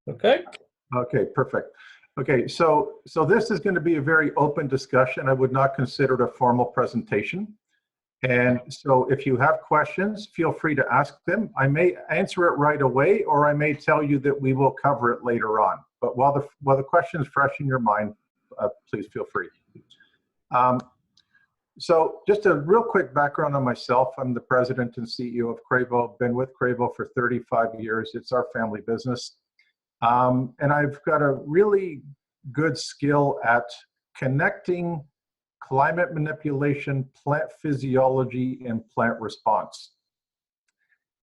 Okay. Okay, perfect. Okay, so this is going to be a very open discussion. I would not consider it a formal presentation. And so if you have questions, feel free to ask them. I may answer it right away, or I may tell you that we will cover it later on. But while the question is fresh in your mind, please feel free. So just a real quick background on myself. I'm the president and CEO of Cravo. I've been with Cravo for 35 years. It's our family business. And I've got a really good skill at connecting climate manipulation, plant physiology, and plant response.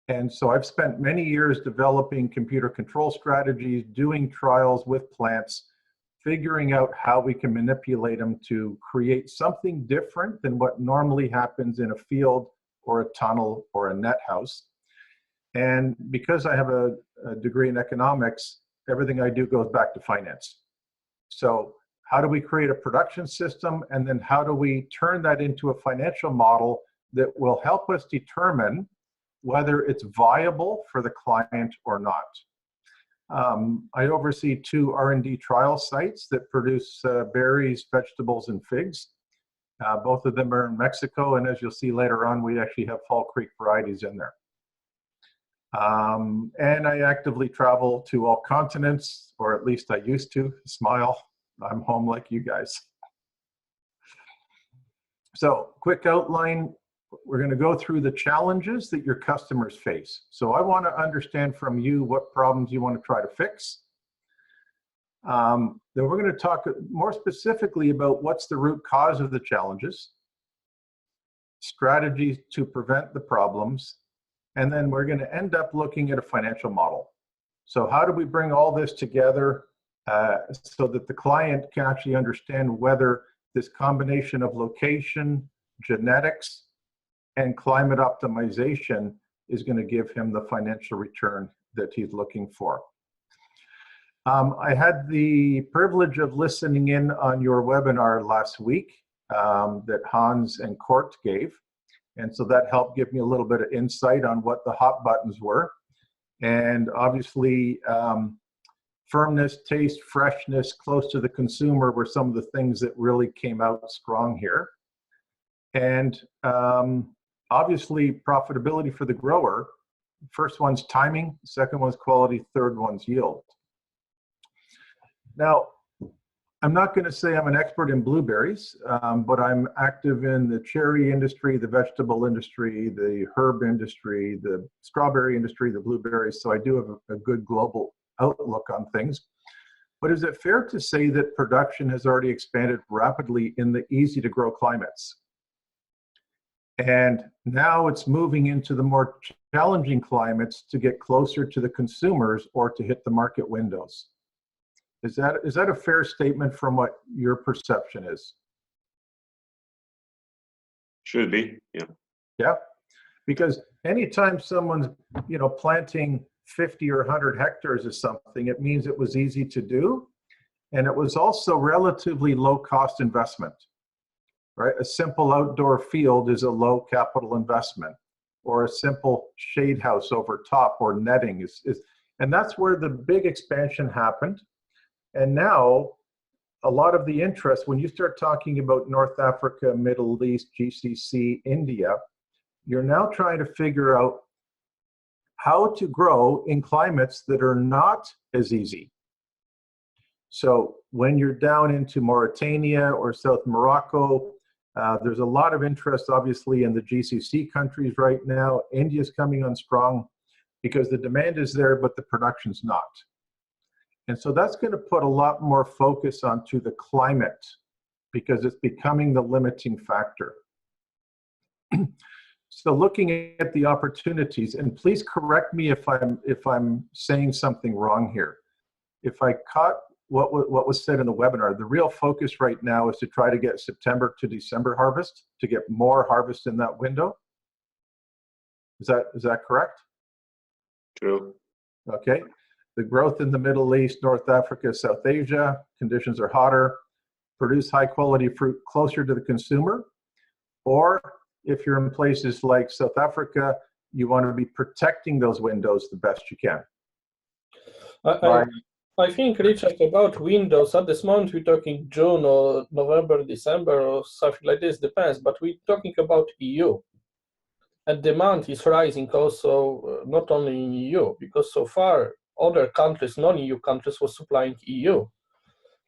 And so I've spent many years developing computer control strategies, doing trials with plants, figuring out how we can manipulate them to create something different than what normally happens in a field or a tunnel or a net house. And because I have a degree in economics, everything I do goes back to finance. So how do we create a production system, and then how do we turn that into a financial model that will help us determine whether it's viable for the client or not? I oversee 2 R&D trial sites that produce berries, vegetables, and figs. Both of them are in Mexico, and as you'll see later on, we actually have Fall Creek varieties in there. And I actively travel to all continents, or at least I used to. Smile, I'm home like you guys. So, quick outline. We're going to go through the challenges that your customers face. So I want to understand from you what problems you want to try to fix. Then we're going to talk more specifically about what's the root cause of the challenges, strategies to prevent the problems, and then we're going to end up looking at a financial model. So how do we bring all this together so that the client can actually understand whether this combination of location, genetics, and climate optimization is going to give him the financial return that he's looking for. I had the privilege of listening in on your webinar last week that Hans and Kort gave. And so that helped give me a little bit of insight on what the hot buttons were. And obviously, firmness, taste, freshness, close to the consumer were some of the things that really came out strong here. And obviously, profitability for the grower. First one's timing, second one's quality, third one's yield. Now, I'm not going to say I'm an expert in blueberries, but I'm active in the cherry industry, the vegetable industry, the herb industry, the strawberry industry, the blueberries, so I do have a good global outlook on things. But is it fair to say that production has already expanded rapidly in the easy-to-grow climates? And now it's moving into the more challenging climates to get closer to the consumers or to hit the market windows. Is that a fair statement from what your perception is? Should be, yeah. Yeah, because anytime someone's, planting 50 or 100 hectares of something, it means it was easy to do, and it was also relatively low-cost investment. Right? A simple outdoor field is a low capital investment, or a simple shade house over top, or netting and that's where the big expansion happened. And now a lot of the interest, when you start talking about North Africa, Middle East, GCC, India, you're now trying to figure out how to grow in climates that are not as easy. So when you're down into Mauritania or South Morocco, there's a lot of interest, obviously, in the GCC countries right now. India's coming on strong because the demand is there, but the production's not. And so that's going to put a lot more focus onto the climate because it's becoming the limiting factor. So looking at the opportunities, and please correct me if I'm saying something wrong here. If I caught what was said in the webinar, the real focus right now is to try to get September to December harvest, to get more harvest in that window. Is that correct? True. Okay. The growth in the Middle East, North Africa, South Asia, conditions are hotter, produce high quality fruit closer to the consumer. Or if you're in places like South Africa, you want to be protecting those windows the best you can. I think, Richard, about windows, at this moment we're talking June or November, December or something like this, depends, but we're talking about EU. And demand is rising also, not only in EU, because so far other countries, non-EU countries, were supplying EU.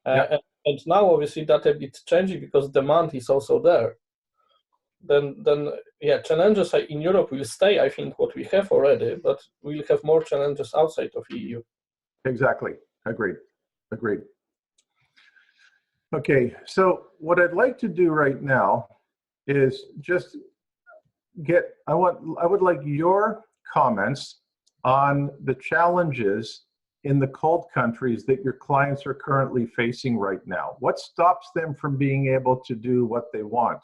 And now obviously that a bit changing because demand is also there. Then yeah, challenges in Europe will stay, I think, what we have already, but we'll have more challenges outside of EU. Exactly. Agreed. Okay, so what I'd like to do right now is just I would like your comments on the challenges in the cold countries that your clients are currently facing right now. What stops them from being able to do what they want?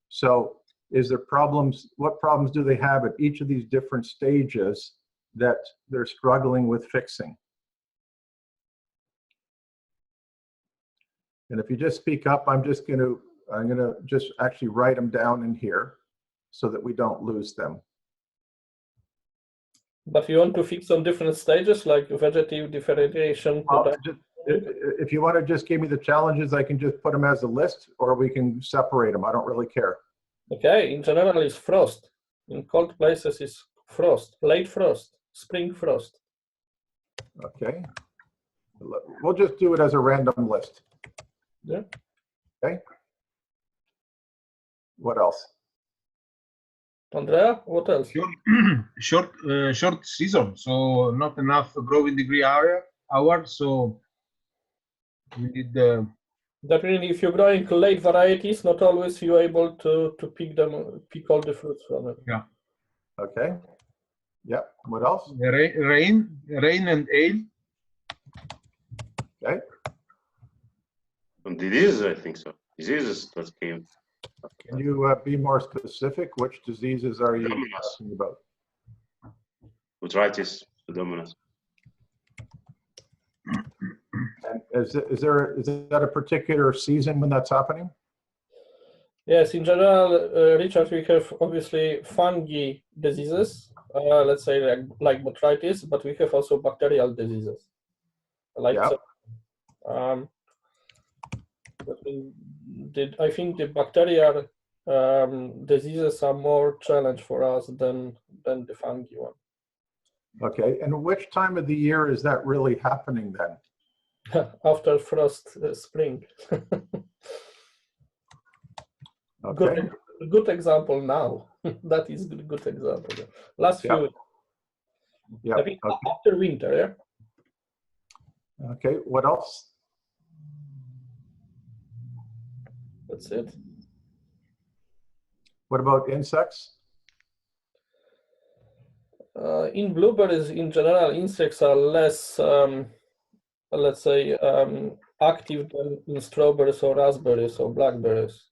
So is there problems, what problems do they have at each of these different stages that they're struggling with fixing? And if you just speak up, I'm gonna just actually write them down in here so that we don't lose them. But you want to fix on different stages, like vegetative differentiation? If you want to just give me the challenges, I can just put them as a list, or we can separate them. I don't really care. Okay, in general, it's frost. In cold places, it's frost, late frost, spring frost. Okay. We'll just do it as a random list. Yeah. Okay. What else? Andrea, what else? Short season, so not enough growing degree hour, so we need the. That means if you're growing late varieties, not always you're able to pick all the fruits from it. Yeah. Okay. Yep. What else? Rain and hail. Okay. And diseases, I think so. Diseases that came. Can you be more specific? Which diseases are you talking about? Botrytis, Pseudomonas. And is that a particular season when that's happening? Yes, in general, Richard, we have obviously fungi diseases, let's say like botrytis, but we have also bacterial diseases. Like yeah. I think the bacterial diseases are more challenge for us than the fungi one. Okay, and which time of the year is that really happening then? After frost, spring. Okay. Good example now. That is good example. Last few. Yeah. I think after winter. Yeah. Okay. What else? That's it. What about insects? In blueberries, in general, insects are less, let's say, active than in strawberries or raspberries or blackberries.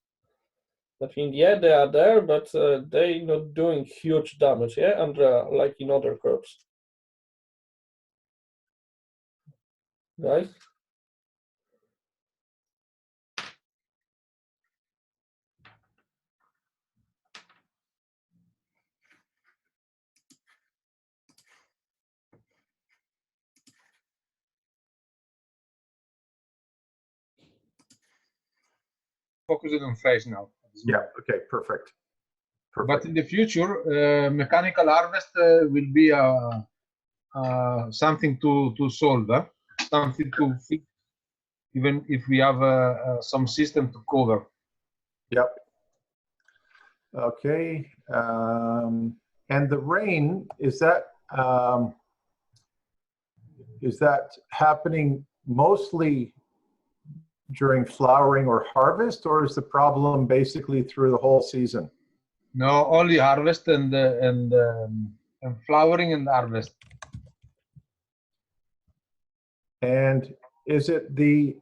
I think, yeah, they are there, but they're not doing huge damage, yeah, and like in other crops. Right? Focusing on phase now. Yeah. Okay. Perfect. But in the future, mechanical harvest will be something to solve, something to fix, even if we have some system to cover. Yep. Okay. And the rain, is that happening mostly during flowering or harvest, or is the problem basically through the whole season? No, only harvest and flowering and harvest. And is it the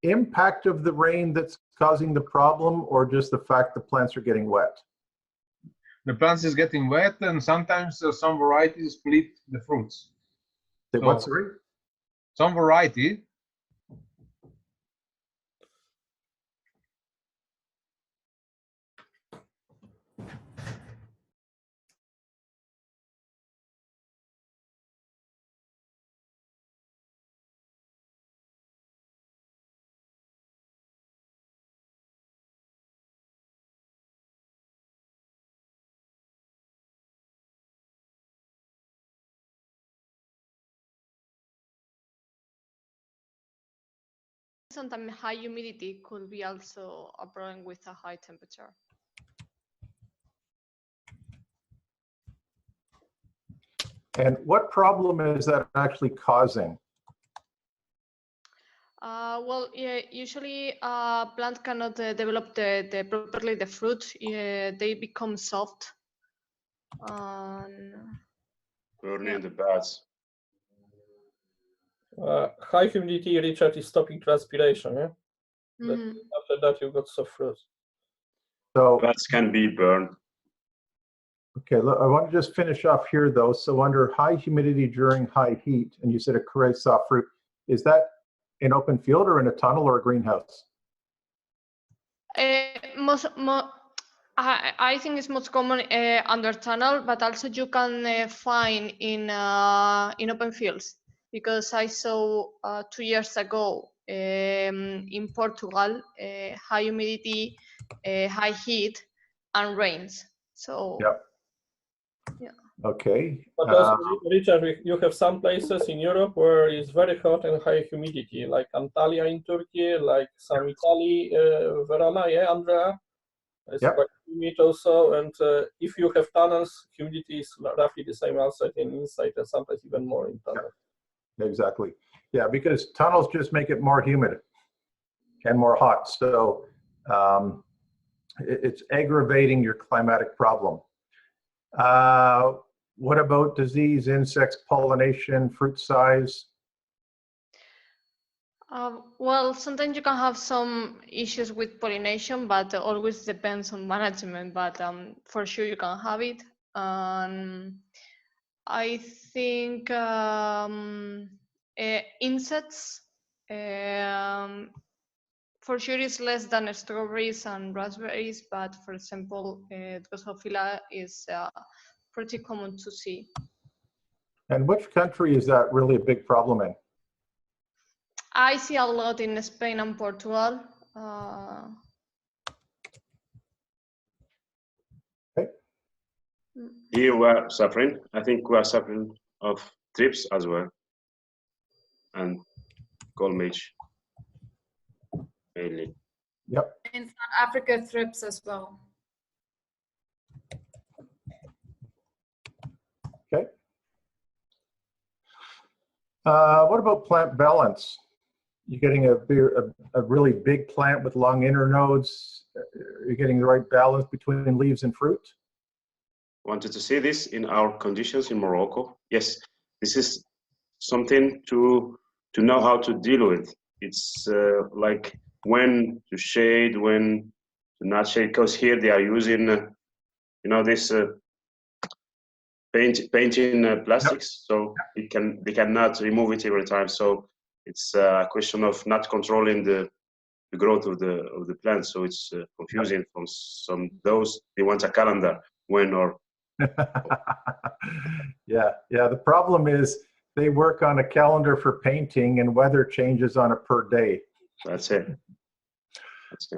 impact of the rain that's causing the problem, or just the fact the plants are getting wet? The plants is getting wet, and sometimes some varieties split the fruits. What, sorry? Some variety sometimes high humidity could be also a problem with a high temperature. And what problem is that actually causing? Well, yeah, usually plant cannot develop properly the fruit. They become soft. Burning the buds. High humidity, Richard, is stopping transpiration, yeah? Mhm. After that, you got soft fruit. So, Buds can be burned. okay, look, I want to just finish off here though. So under high humidity during high heat, and you said it creates soft fruit, is that in open field or in a tunnel or a greenhouse? I think it's most common under tunnel, but also you can find in open fields, because I saw 2 years ago in Portugal high humidity, high heat, and rains. So Yep. yeah. Okay. But also, Richard, you have some places in Europe where it's very hot and high humidity, like Antalya in Turkey, like some Italy, Verona, yeah, Andrea. It's Yep. quite humid also, and if you have tunnels, humidity is roughly the same outside and inside, and sometimes even more in tunnels. Exactly. Yeah, because tunnels just make it more humid and more hot. So it's aggravating your climatic problem. What about disease, insects, pollination, fruit size? Well, sometimes you can have some issues with pollination, but always depends on management. But for sure you can have it. I think insects, for sure, is less than strawberries and raspberries. But for example, Drosophila is pretty common to see. And which country is that really a big problem in? I see a lot in Spain and Portugal. Okay. Here we are suffering. I think we are suffering of thrips as well, and colmage mainly. Yep. In South Africa, thrips as well. Okay. What about plant balance? You're getting a really big plant with long internodes. You're getting the right balance between leaves and fruit. Wanted to see this in our conditions in Morocco. Yes, this is something to know how to deal with. It's like when to shade, when to not shade, because here they are using, this painting plastics, so they cannot remove it every time. So it's a question of not controlling the growth of the plant. So it's confusing from some those. They want a calendar when or. Yeah. The problem is they work on a calendar for painting and weather changes on a per day. That's it.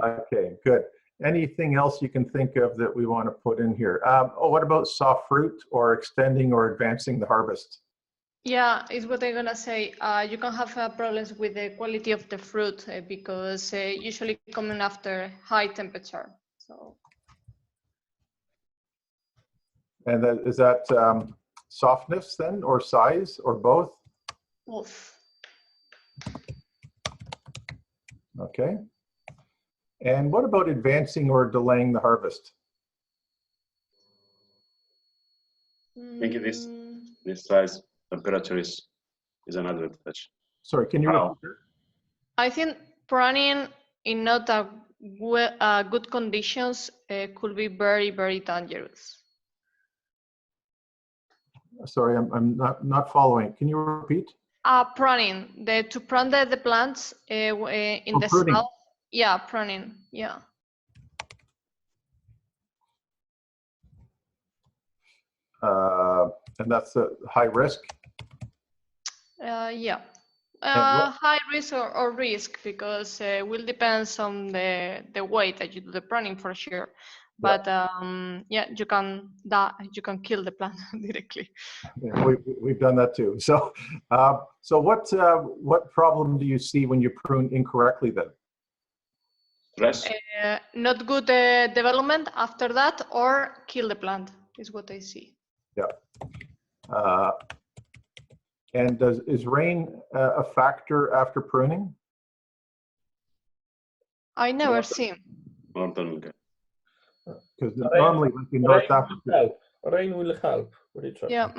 Okay, good. Anything else you can think of that we want to put in here? What about soft fruit or extending or advancing the harvest? Yeah, it's what I'm gonna say. You can have problems with the quality of the fruit because usually coming after high temperature. So. And is that softness then, or size, or both? Both. Okay. And what about advancing or delaying the harvest? I think this size temperature is an advantage. Sorry, can you repeat that? I think pruning in not good conditions could be very, very dangerous. Sorry, I'm not following. Can you repeat? Pruning, to prune the plants in the pruning. south. Yeah, pruning. Yeah. And that's a high risk? Yeah. High risk or risk, because will depends on the way that you do the pruning for sure. but yeah, you can kill the plant directly. Yeah, we've done that too. So, so what problem do you see when you prune incorrectly then? Stress. Not good development after that, or kill the plant is what I see. Yeah. And is rain a factor after pruning? I never see. Because normally, like in North Africa, Rain will help, Richard. Yeah.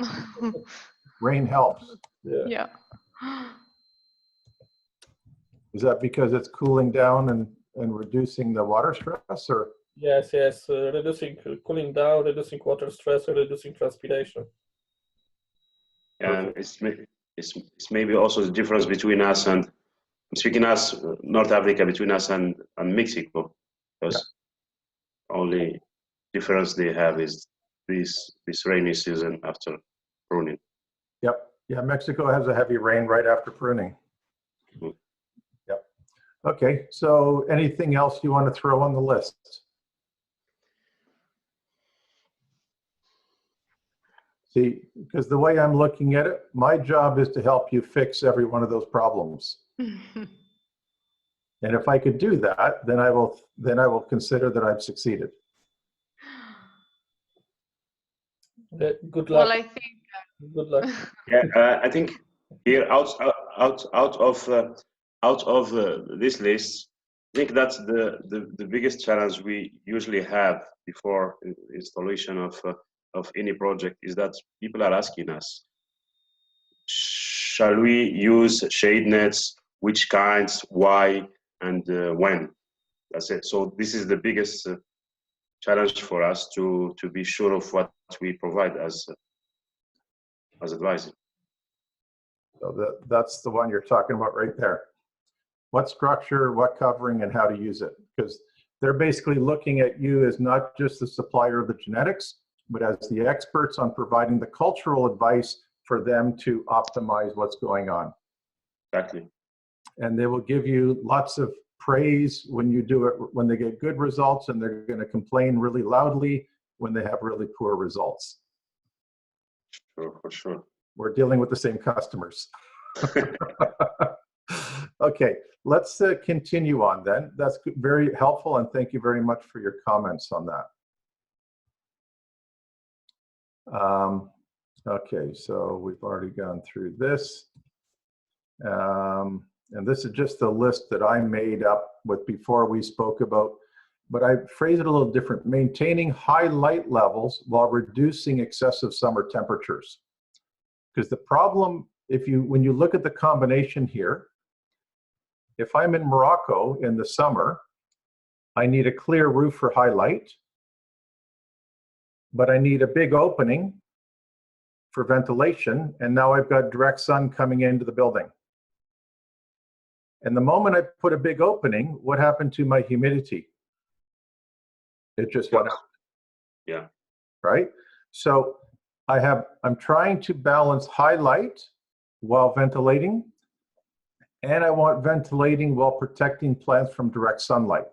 rain helps. Yeah. Yeah. Is that because it's cooling down and reducing the water stress, or? Yes, reducing cooling down, reducing water stress, or reducing transpiration. And it's maybe also the difference between us and, I'm speaking as North Africa, between us and Mexico, because only difference they have is this rainy season after pruning. Yep. Yeah, Mexico has a heavy rain right after pruning. Mm. Yep. Okay, so anything else you want to throw on the list? See, because the way I'm looking at it, my job is to help you fix every one of those problems. And if I could do that, then I will consider that I've succeeded. Good luck. Well, I think. Good luck. Yeah, I think here out of this list, I think that's the biggest challenge we usually have before installation of any project, is that people are asking us, shall we use shade nets, which kinds, why, and when? That's it. So this is the biggest challenge for us to be sure of what we provide as advice. So that's the one you're talking about right there. What structure, what covering, and how to use it. Because they're basically looking at you as not just the supplier of the genetics, but as the experts on providing the cultural advice for them to optimize what's going on. Exactly. And they will give you lots of praise when you do it, when they get good results, and they're going to complain really loudly when they have really poor results. Sure, for sure. We're dealing with the same customers. Okay, let's continue on then. That's very helpful, and thank you very much for your comments on that. Okay, so we've already gone through this. And this is just a list that I made up with before we spoke about, but I phrase it a little different. Maintaining high light levels while reducing excessive summer temperatures. Because the problem, when you look at the combination here, if I'm in Morocco in the summer, I need a clear roof for high light, but I need a big opening for ventilation, and now I've got direct sun coming into the building. And the moment I put a big opening, what happened to my humidity? It just went up. Yeah. Right? So I'm trying to balance high light while ventilating, and I want ventilating while protecting plants from direct sunlight.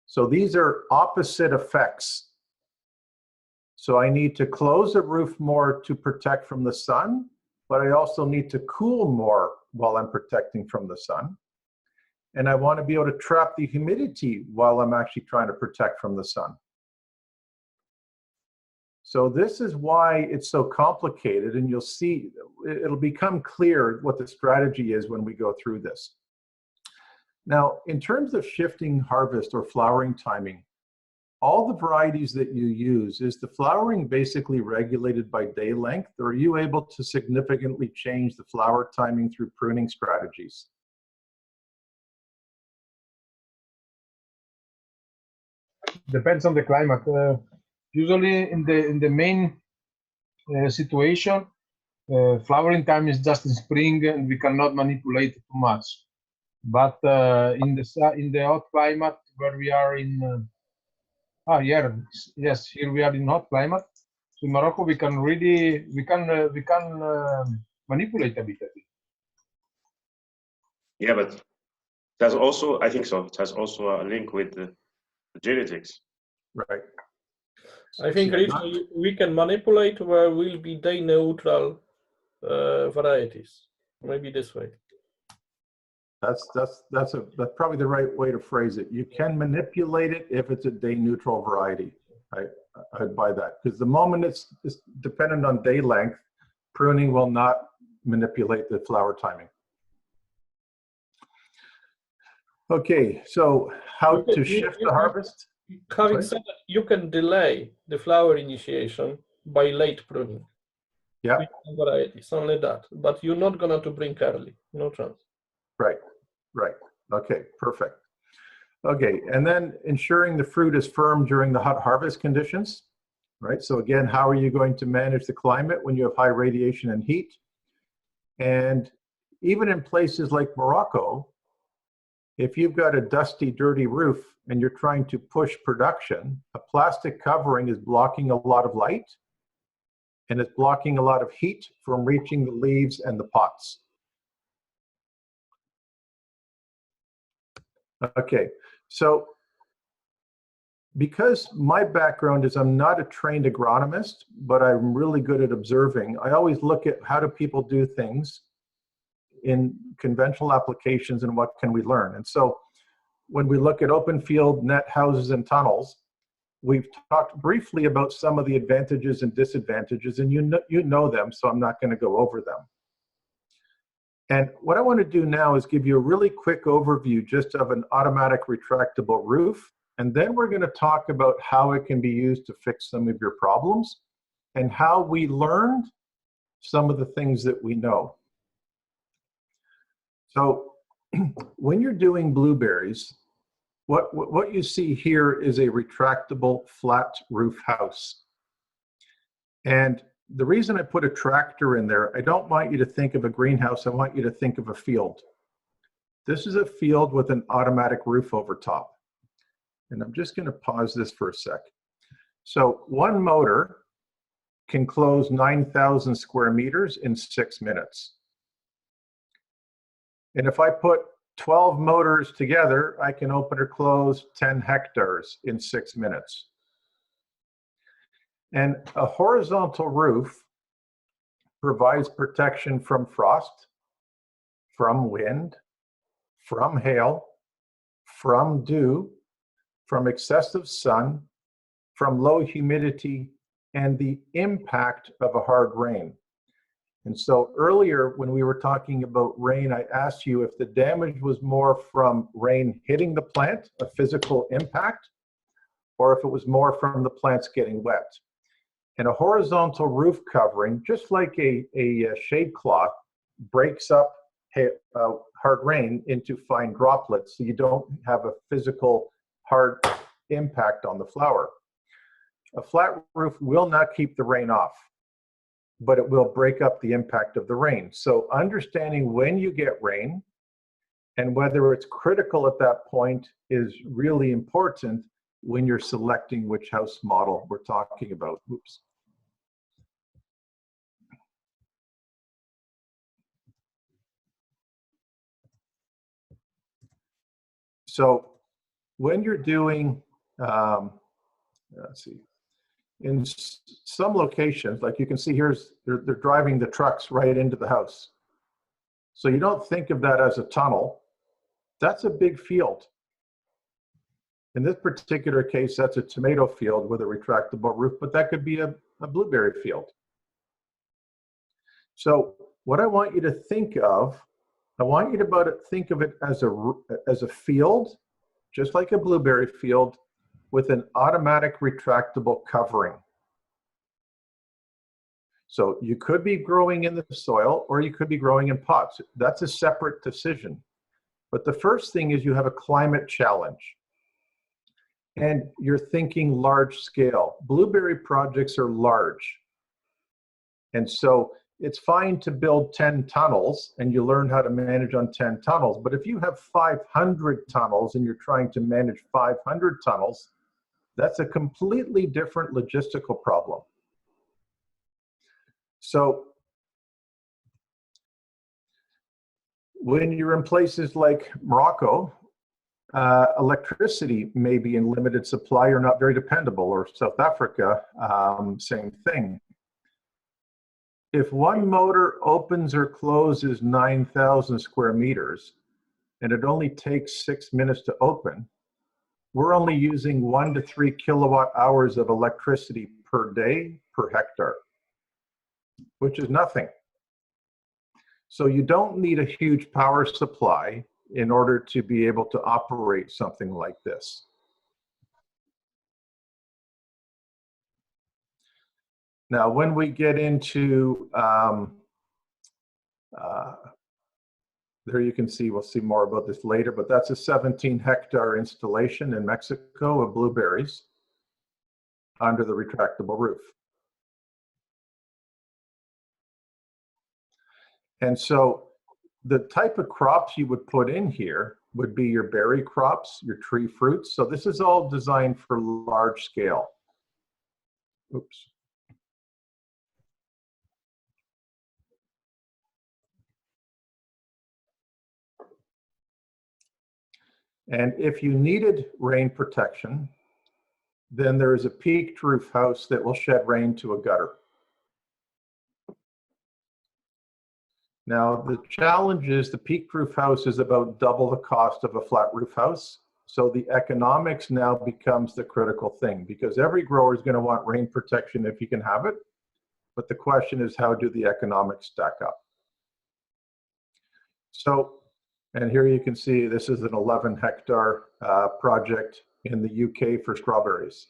So these are opposite effects. So I need to close the roof more to protect from the sun, but I also need to cool more while I'm protecting from the sun. And I want to be able to trap the humidity while I'm actually trying to protect from the sun. So this is why it's so complicated, and you'll see, it'll become clear what the strategy is when we go through this. Now, in terms of shifting harvest or flowering timing, all the varieties that you use, is the flowering basically regulated by day length, or are you able to significantly change the flower timing through pruning strategies? Depends on the climate. Usually in the main situation, flowering time is just in spring, and we cannot manipulate too much. But in the hot climate where we are in, yes, here we are in hot climate. So in Morocco, we can really manipulate a bit. Yeah, but there's also, I think so, it has also a link with the genetics. Right. I think originally we can manipulate where will be day neutral varieties. Maybe this way. That's probably the right way to phrase it. You can manipulate it if it's a day neutral variety. I'd buy that, because the moment it's dependent on day length, pruning will not manipulate the flower timing. Okay, so how to shift the harvest? Having said that, you can delay the flower initiation by late pruning. Yeah. Varieties, only that. But you're not gonna to bring early, no chance. Right, right. Okay, perfect. Okay, and then ensuring the fruit is firm during the hot harvest conditions, right? So again, how are you going to manage the climate when you have high radiation and heat? And even in places like Morocco, if you've got a dusty, dirty roof and you're trying to push production, a plastic covering is blocking a lot of light and it's blocking a lot of heat from reaching the leaves and the pots. Okay, so because my background is I'm not a trained agronomist, but I'm really good at observing, I always look at how do people do things in conventional applications and what can we learn. And so when we look at open field, net houses, and tunnels, we've talked briefly about some of the advantages and disadvantages, and you know them, so I'm not going to go over them. And what I want to do now is give you a really quick overview just of an automatic retractable roof, and then we're going to talk about how it can be used to fix some of your problems and how we learned some of the things that we know. So when you're doing blueberries, what you see here is a retractable flat roof house. And the reason I put a tractor in there, I don't want you to think of a greenhouse, I want you to think of a field. This is a field with an automatic roof over top. And I'm just going to pause this for a sec. So one motor can close 9,000 square meters in 6 minutes. And if I put 12 motors together, I can open or close 10 hectares in 6 minutes. And a horizontal roof provides protection from frost, from wind, from hail, from dew, from excessive sun, from low humidity, and the impact of a hard rain. And so earlier when we were talking about rain, I asked you if the damage was more from rain hitting the plant, a physical impact, or if it was more from the plants getting wet. And a horizontal roof covering, just like a shade cloth, breaks up hard rain into fine droplets, so you don't have a physical hard impact on the flower. A flat roof will not keep the rain off, but it will break up the impact of the rain. So understanding when you get rain and whether it's critical at that point is really important when you're selecting which house model we're talking about. Oops. So when you're doing, let's see, in some locations, like you can see here, they're driving the trucks right into the house. So you don't think of that as a tunnel. That's a big field. In this particular case, that's a tomato field with a retractable roof, but that could be a blueberry field. So what I want you to think of, I want you to think of it as a field, just like a blueberry field, with an automatic retractable covering. So you could be growing in the soil or you could be growing in pots. That's a separate decision. But the first thing is you have a climate challenge. And you're thinking large scale. Blueberry projects are large. And so it's fine to build 10 tunnels and you learn how to manage on 10 tunnels. But if you have 500 tunnels and you're trying to manage 500 tunnels, that's a completely different logistical problem. So when you're in places like Morocco, Electricity may be in limited supply or not very dependable, or South Africa, same thing. If one motor opens or closes 9,000 square meters, and it only takes 6 minutes to open, we're only using 1 to 3 kilowatt hours of electricity per day per hectare, which is nothing. So you don't need a huge power supply in order to be able to operate something like this. Now, when we get into, there you can see, we'll see more about this later, but that's a 17-hectare installation in Mexico of blueberries under the retractable roof. And so the type of crops you would put in here would be your berry crops, your tree fruits. So this is all designed for large scale. Oops. And if you needed rain protection, then there is a peaked roof house that will shed rain to a gutter. Now, the challenge is the peaked roof house is about double the cost of a flat roof house. So the economics now becomes the critical thing, because every grower is going to want rain protection if you can have it. But the question is, how do the economics stack up? So, and here you can see this is an 11-hectare project in the UK for strawberries.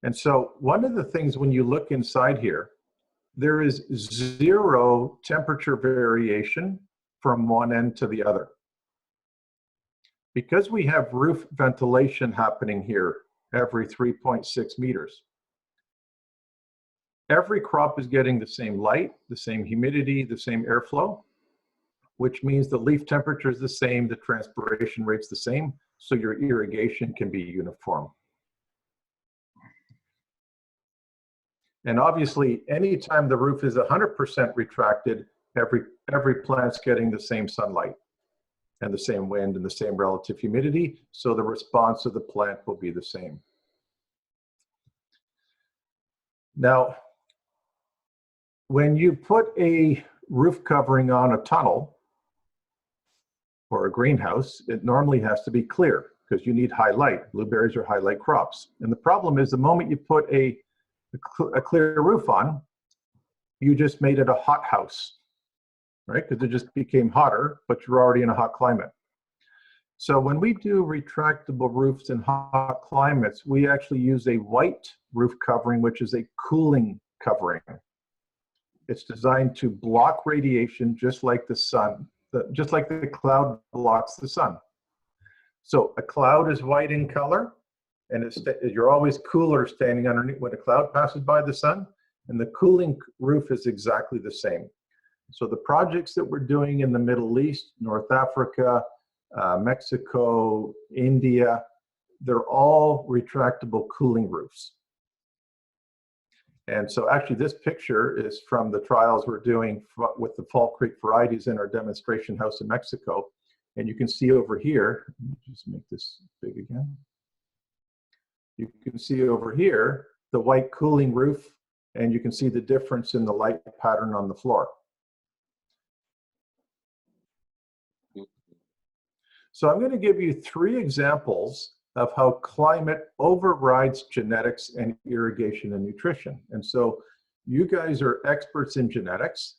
And so one of the things when you look inside here, there is 0 temperature variation from one end to the other. Because we have roof ventilation happening here every 3.6 meters, every crop is getting the same light, the same humidity, the same airflow, which means the leaf temperature is the same, the transpiration rate's the same, so your irrigation can be uniform. And obviously, anytime the roof is 100% retracted, every plant's getting the same sunlight and the same wind and the same relative humidity, so the response of the plant will be the same. Now, when you put a roof covering on a tunnel or a greenhouse, it normally has to be clear because you need high light. Blueberries are high light crops. And the problem is the moment you put a clear roof on, you just made it a hot house, right? Because it just became hotter, but you're already in a hot climate. So when we do retractable roofs in hot climates, we actually use a white roof covering, which is a cooling covering. It's designed to block radiation just like the sun, just like the cloud blocks the sun. So a cloud is white in color, and you're always cooler standing underneath when a cloud passes by the sun, and the cooling roof is exactly the same. So the projects that we're doing in the Middle East, North Africa, Mexico, India, they're all retractable cooling roofs. And so actually this picture is from the trials we're doing with the Fall Creek varieties in our demonstration house in Mexico. And you can see over here, let me just make this big again. You can see over here the white cooling roof, and you can see the difference in the light pattern on the floor. So I'm going to give you 3 examples of how climate overrides genetics and irrigation and nutrition. And so you guys are experts in genetics.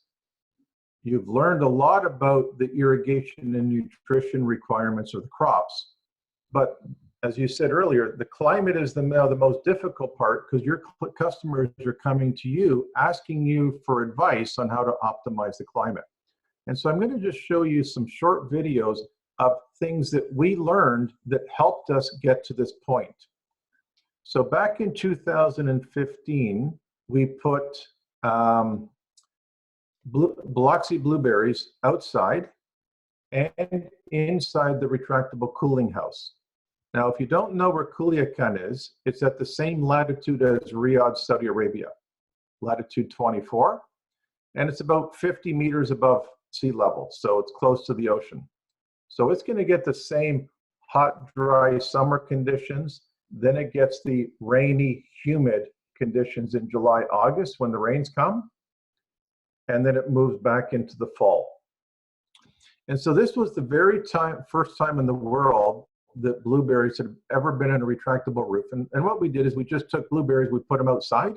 You've learned a lot about the irrigation and nutrition requirements of the crops. But as you said earlier, the climate is now the most difficult part because your customers are coming to you asking you for advice on how to optimize the climate. And so I'm going to just show you some short videos of things that we learned that helped us get to this point. So back in 2015, we put Biloxi blueberries outside and inside the retractable cooling house. Now, if you don't know where Culiacan is, it's at the same latitude as Riyadh, Saudi Arabia, latitude 24, and it's about 50 meters above sea level, so it's close to the ocean. So it's going to get the same hot, dry summer conditions. Then it gets the rainy, humid conditions in July, August when the rains come. And then it moves back into the fall. And so this was the very first time in the world that blueberries had ever been in a retractable roof. And what we did is we just took blueberries, we put them outside,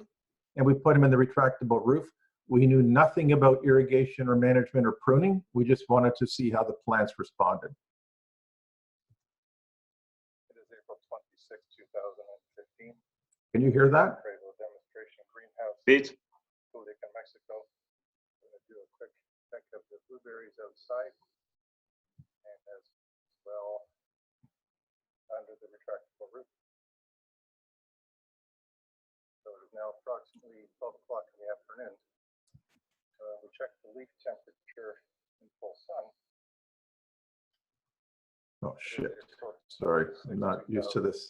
and we put them in the retractable roof. We knew nothing about irrigation or management or pruning. We just wanted to see how the plants responded. It is April 26, 2015. Can you hear that? Demonstration greenhouse. Pete? In Mexico. I'm going to do a quick check of the blueberries outside and as well under the retractable roof. So it is now approximately 12 o'clock in the afternoon. We check the leaf temperature in full sun. Oh shit, sorry, I'm not used to this.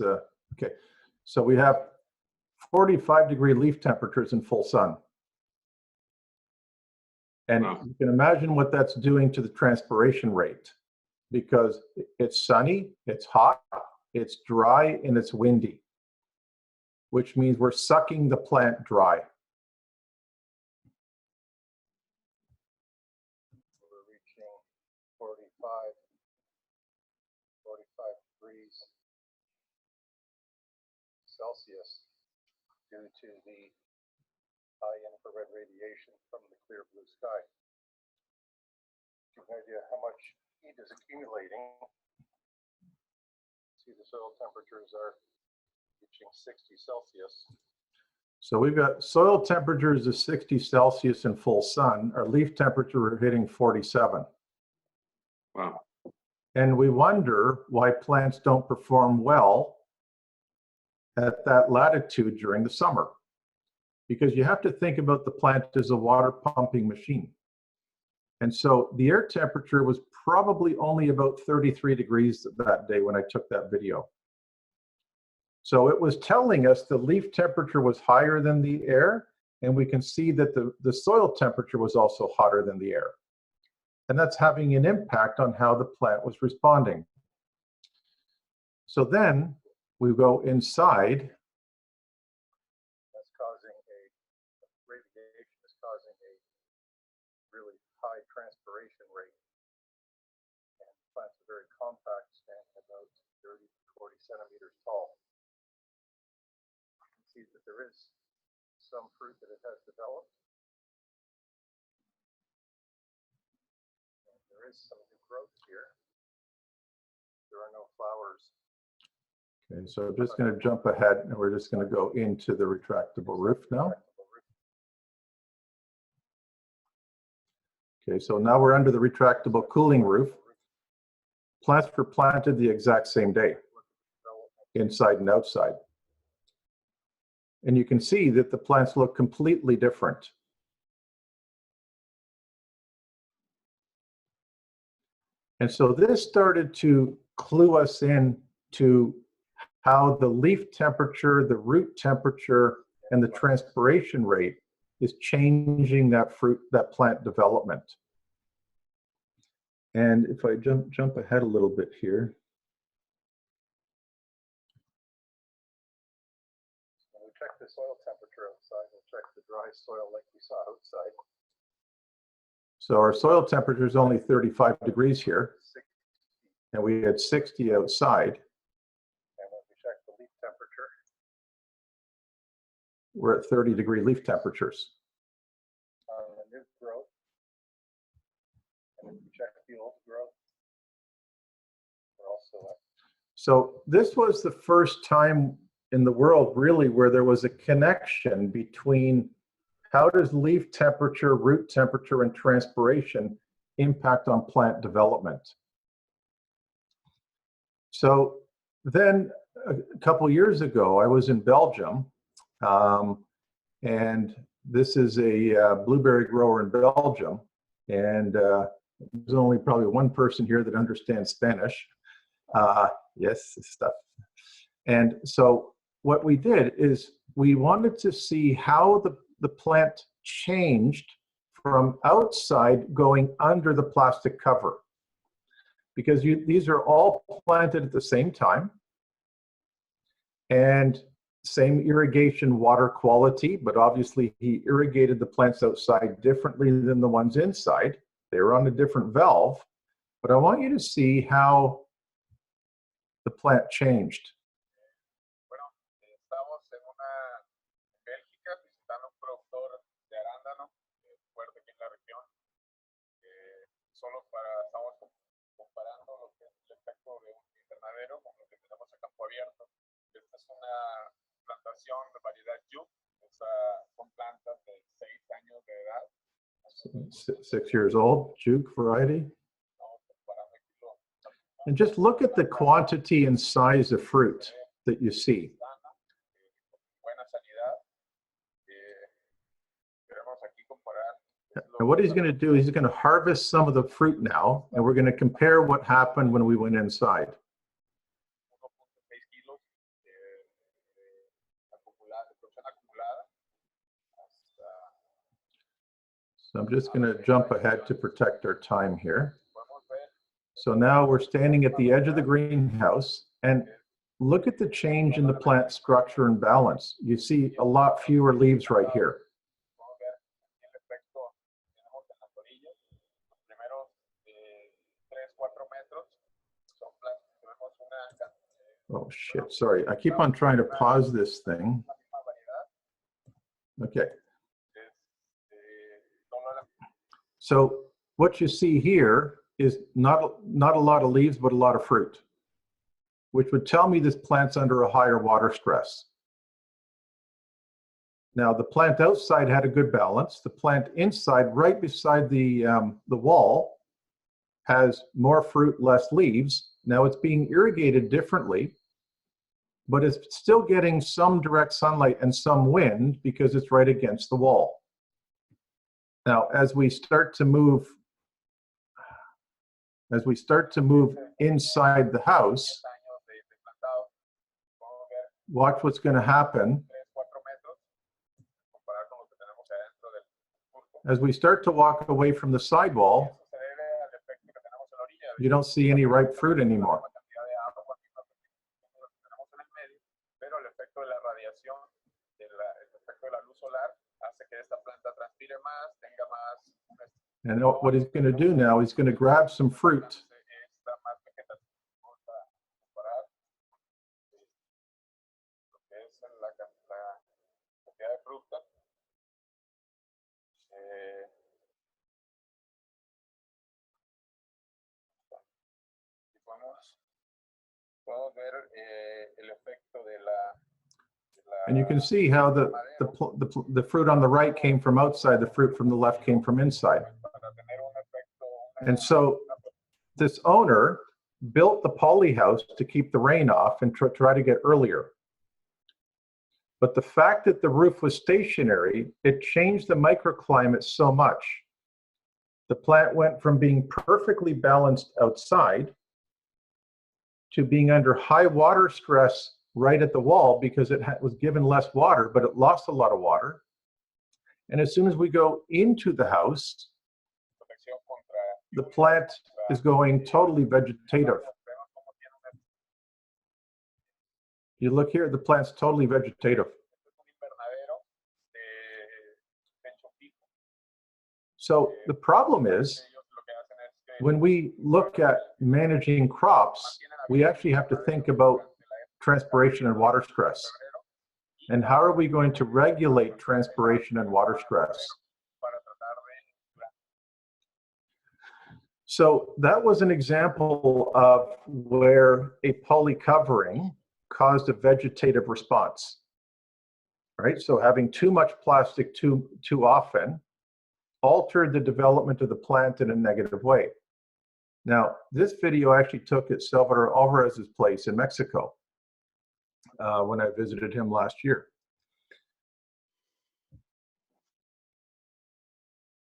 Okay, so we have 45-degree leaf temperatures in full sun. And you can imagine what that's doing to the transpiration rate, because it's sunny, it's hot, it's dry, and it's windy, which means we're sucking the plant dry. We're reaching 45 degrees Celsius due to the high infrared radiation from the clear blue sky. Give you an idea how much heat is accumulating. See, the soil temperatures are reaching 60 Celsius. So we've got soil temperatures of 60 Celsius in full sun. Our leaf temperature are hitting 47. Wow. And we wonder why plants don't perform well at that latitude during the summer. Because you have to think about the plant as a water pumping machine. And so the air temperature was probably only about 33 degrees that day when I took that video. So it was telling us the leaf temperature was higher than the air, and we can see that the soil temperature was also hotter than the air. And that's having an impact on how the plant was responding. So then we go inside. Radiation is causing a really high transpiration rate. And the plants are very compact, standing about 30 to 40 centimeters tall. You can see that there is some fruit that it has developed. And there is some new growth here. There are no flowers. Okay, so I'm just going to jump ahead, and we're just going to go into the retractable roof now. Okay, so now we're under the retractable cooling roof. Plants were planted the exact same day, inside and outside. And you can see that the plants look completely different. And so this started to clue us in to how the leaf temperature, the root temperature, and the transpiration rate is changing that plant development. And if I jump ahead a little bit here. When we check the soil temperature outside, we'll check the dry soil like we saw outside. So our soil temperature is only 35 degrees here, and we had 60 outside. And when we check the leaf temperature, we're at 30-degree leaf temperatures. On the new growth, and if we check the old growth, we're also at. So this was the first time in the world, really, where there was a connection between how does leaf temperature, root temperature, and transpiration impact on plant development. So then a couple years ago, I was in Belgium, and this is a blueberry grower in Belgium, and there's only probably one person here that understands Spanish. Yes, this stuff. And so what we did is we wanted to see how the plant changed from outside going under the plastic cover. Because these are all planted at the same time, and same irrigation water quality, but obviously he irrigated the plants outside differently than the ones inside. They were on a different valve, but I want you to see how the plant changed. Bueno, estamos en Bélgica visitando un productor de arándano fuerte aquí en la región. Estamos comparando lo que es el efecto de un invernadero con lo que tenemos a campo abierto. Esta es una plantación de variedad Juke. Son plantas de 6 años de edad. 6 years old, Juke variety. And just look at the quantity and size of fruit that you see. And what he's going to do, he's going to harvest some of the fruit now, and we're going to compare what happened when we went inside. So I'm just going to jump ahead to protect our time here. So now we're standing at the edge of the greenhouse, and look at the change in the plant structure and balance. You see a lot fewer leaves right here. Oh shit, sorry. I keep on trying to pause this thing. Okay. So what you see here is not a lot of leaves, but a lot of fruit, which would tell me this plant's under a higher water stress. Now the plant outside had a good balance. The plant inside, right beside the wall, has more fruit, less leaves. Now it's being irrigated differently, but it's still getting some direct sunlight and some wind because it's right against the wall. Now, as we start to move inside the house, watch what's going to happen. As we start to walk away from the sidewall, you don't see any ripe fruit anymore. And what he's going to do now, he's going to grab some fruit. And you can see how the fruit on the right came from outside, the fruit from the left came from inside. And so this owner built the poly house to keep the rain off and try to get earlier. But the fact that the roof was stationary, it changed the microclimate so much. The plant went from being perfectly balanced outside to being under high water stress right at the wall because it was given less water, but it lost a lot of water. And as soon as we go into the house, the plant is going totally vegetative. You look here, the plant's totally vegetative. So the problem is, when we look at managing crops, we actually have to think about transpiration and water stress. And how are we going to regulate transpiration and water stress? So that was an example of where a poly covering caused a vegetative response, right? So having too much plastic too often altered the development of the plant in a negative way. Now, this video actually took at Salvador Alvarez's place in Mexico when I visited him last year.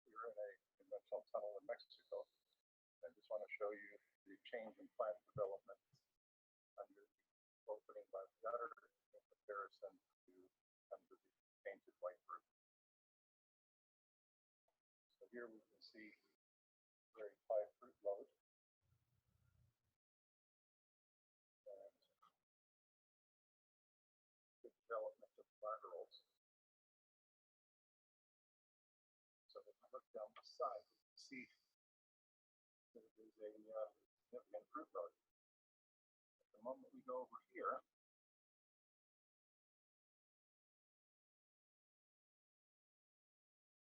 We're in a conventional tunnel in Mexico. I just want to show you the change in plant development under the opening by the gutter in comparison to under the painted white roof. So here we can see very high fruit load. And good development of laterals. So if we look down the side, you can see that it is a significant fruit load. At the moment we go over here,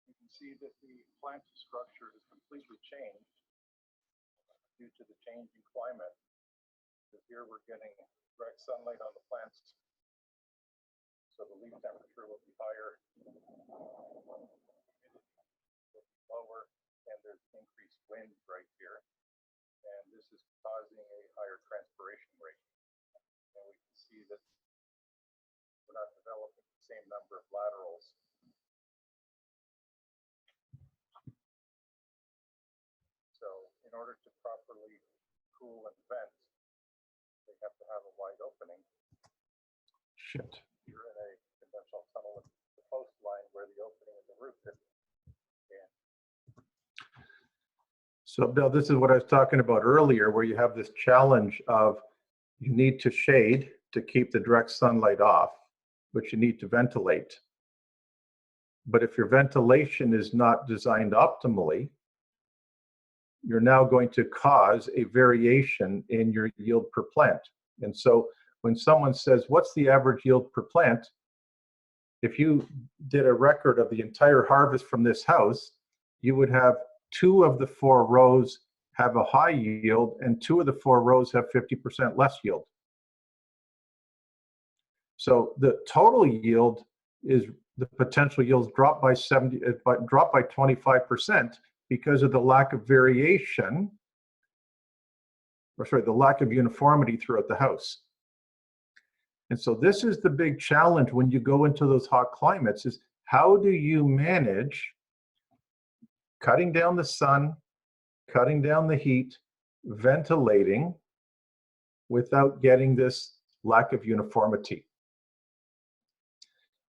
you can see that the plant structure has completely changed due to the change in climate. Because here we're getting direct sunlight on the plants, so the leaf temperature will be higher, humidity will be lower, and there's increased wind right here. And this is causing a higher transpiration rate. And we can see that we're not developing the same number of laterals. So in order to properly cool and vent, they have to have a wide opening. Shit. You're in a conventional tunnel with the post line where the opening in the roof is. So Bill, this is what I was talking about earlier, where you have this challenge of you need to shade to keep the direct sunlight off, but you need to ventilate. But if your ventilation is not designed optimally, you're now going to cause a variation in your yield per plant. And so when someone says, what's the average yield per plant? If you did a record of the entire harvest from this house, you would have 2 of the 4 rows have a high yield and 2 of the 4 rows have 50% less yield. So the total yield is, the potential yields drop by 25% because of the lack of variation, or sorry, the lack of uniformity throughout the house. And so this is the big challenge when you go into those hot climates, is how do you manage cutting down the sun, cutting down the heat, ventilating without getting this lack of uniformity.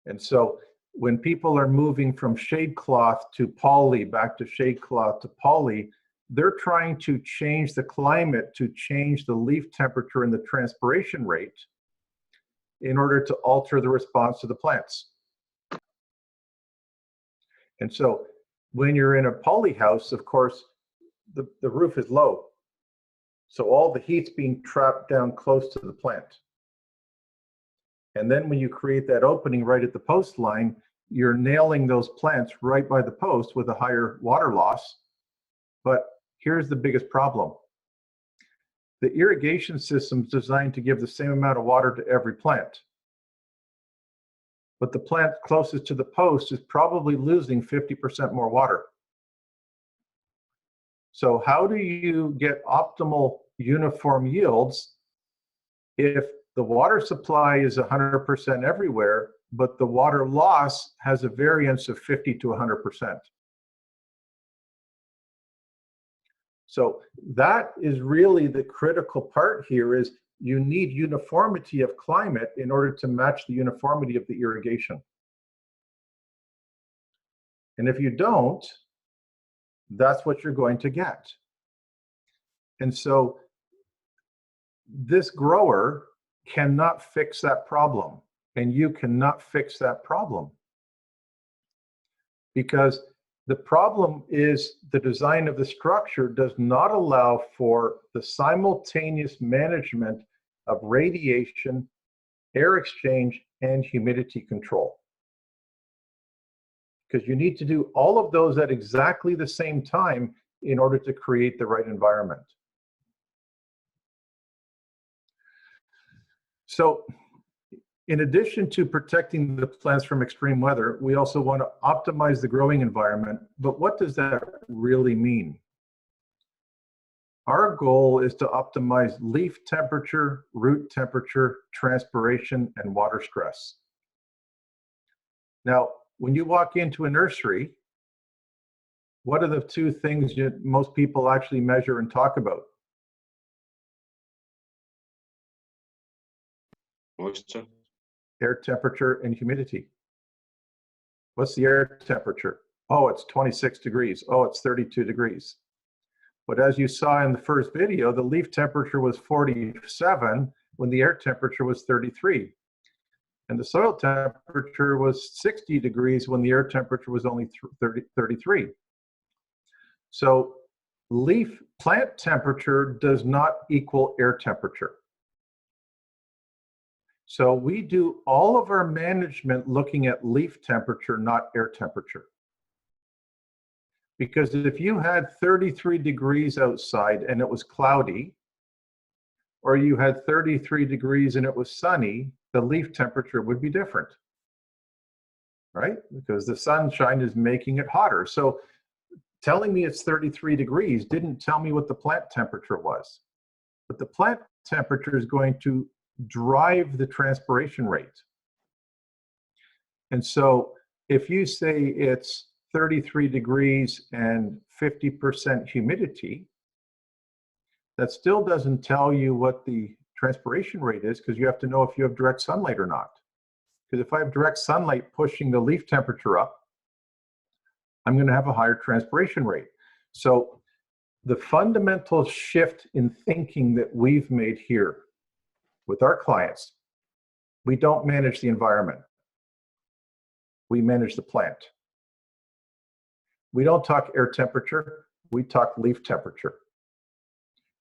And so when people are moving from shade cloth to poly, back to shade cloth to poly, they're trying to change the climate to change the leaf temperature and the transpiration rate in order to alter the response to the plants. And so when you're in a poly house, of course, the roof is low. So all the heat's being trapped down close to the plant. And then when you create that opening right at the post line, you're nailing those plants right by the post with a higher water loss. But here's the biggest problem. The irrigation system is designed to give the same amount of water to every plant. But the plant closest to the post is probably losing 50% more water. So how do you get optimal uniform yields if the water supply is 100% everywhere, but the water loss has a variance of 50 to 100%? So that is really the critical part here, is you need uniformity of climate in order to match the uniformity of the irrigation. And if you don't, that's what you're going to get. And so this grower cannot fix that problem, and you cannot fix that problem. Because the problem is the design of the structure does not allow for the simultaneous management of radiation, air exchange, and humidity control. Because you need to do all of those at exactly the same time in order to create the right environment. So in addition to protecting the plants from extreme weather, we also want to optimize the growing environment. But what does that really mean? Our goal is to optimize leaf temperature, root temperature, transpiration, and water stress. Now, when you walk into a nursery, what are the 2 things most people actually measure and talk about? Moisture. Air temperature and humidity. What's the air temperature? Oh, it's 26 degrees. Oh, it's 32 degrees. But as you saw in the first video, the leaf temperature was 47 when the air temperature was 33. And the soil temperature was 60 degrees when the air temperature was only 33. So leaf plant temperature does not equal air temperature. So we do all of our management looking at leaf temperature, not air temperature. Because if you had 33 degrees outside and it was cloudy, or you had 33 degrees and it was sunny, the leaf temperature would be different, right? Because the sunshine is making it hotter. So telling me it's 33 degrees didn't tell me what the plant temperature was. But the plant temperature is going to drive the transpiration rate. And so if you say it's 33 degrees and 50% humidity, that still doesn't tell you what the transpiration rate is, because you have to know if you have direct sunlight or not. Because if I have direct sunlight pushing the leaf temperature up, I'm going to have a higher transpiration rate. So the fundamental shift in thinking that we've made here with our clients, we don't manage the environment. We manage the plant. We don't talk air temperature, we talk leaf temperature.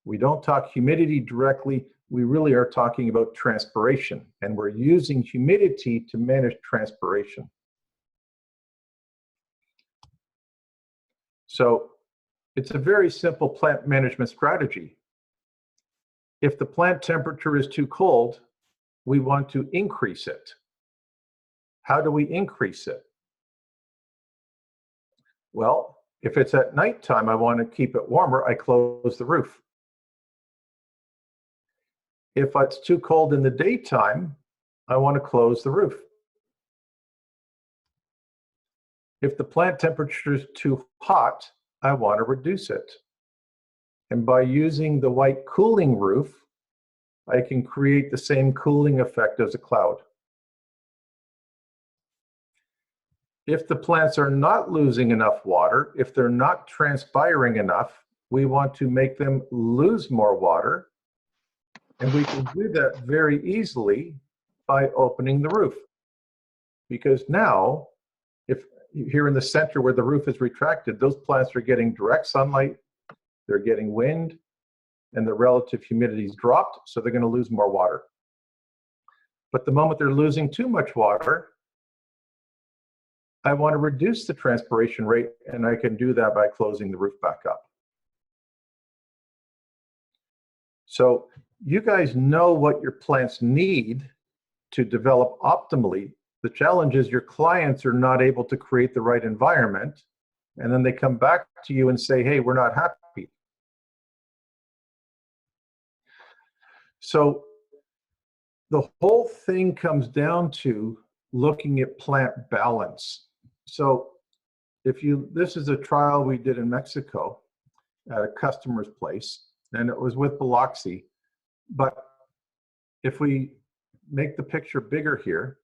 We don't talk humidity directly, we really are talking about transpiration, and we're using humidity to manage transpiration. So it's a very simple plant management strategy. If the plant temperature is too cold, we want to increase it. How do we increase it? Well, if it's at nighttime, I want to keep it warmer, I close the roof. If it's too cold in the daytime, I want to close the roof. If the plant temperature is too hot, I want to reduce it. And by using the white cooling roof, I can create the same cooling effect as a cloud. If the plants are not losing enough water, if they're not transpiring enough, we want to make them lose more water. And we can do that very easily by opening the roof. Because now, if here in the center where the roof is retracted, those plants are getting direct sunlight, they're getting wind, and the relative humidity is dropped, so they're going to lose more water. But the moment they're losing too much water, I want to reduce the transpiration rate, and I can do that by closing the roof back up. So you guys know what your plants need to develop optimally. The challenge is your clients are not able to create the right environment, and then they come back to you and say, hey, we're not happy. So the whole thing comes down to looking at plant balance. So this is a trial we did in Mexico at a customer's place, and it was with Biloxi. But if we make the picture bigger here,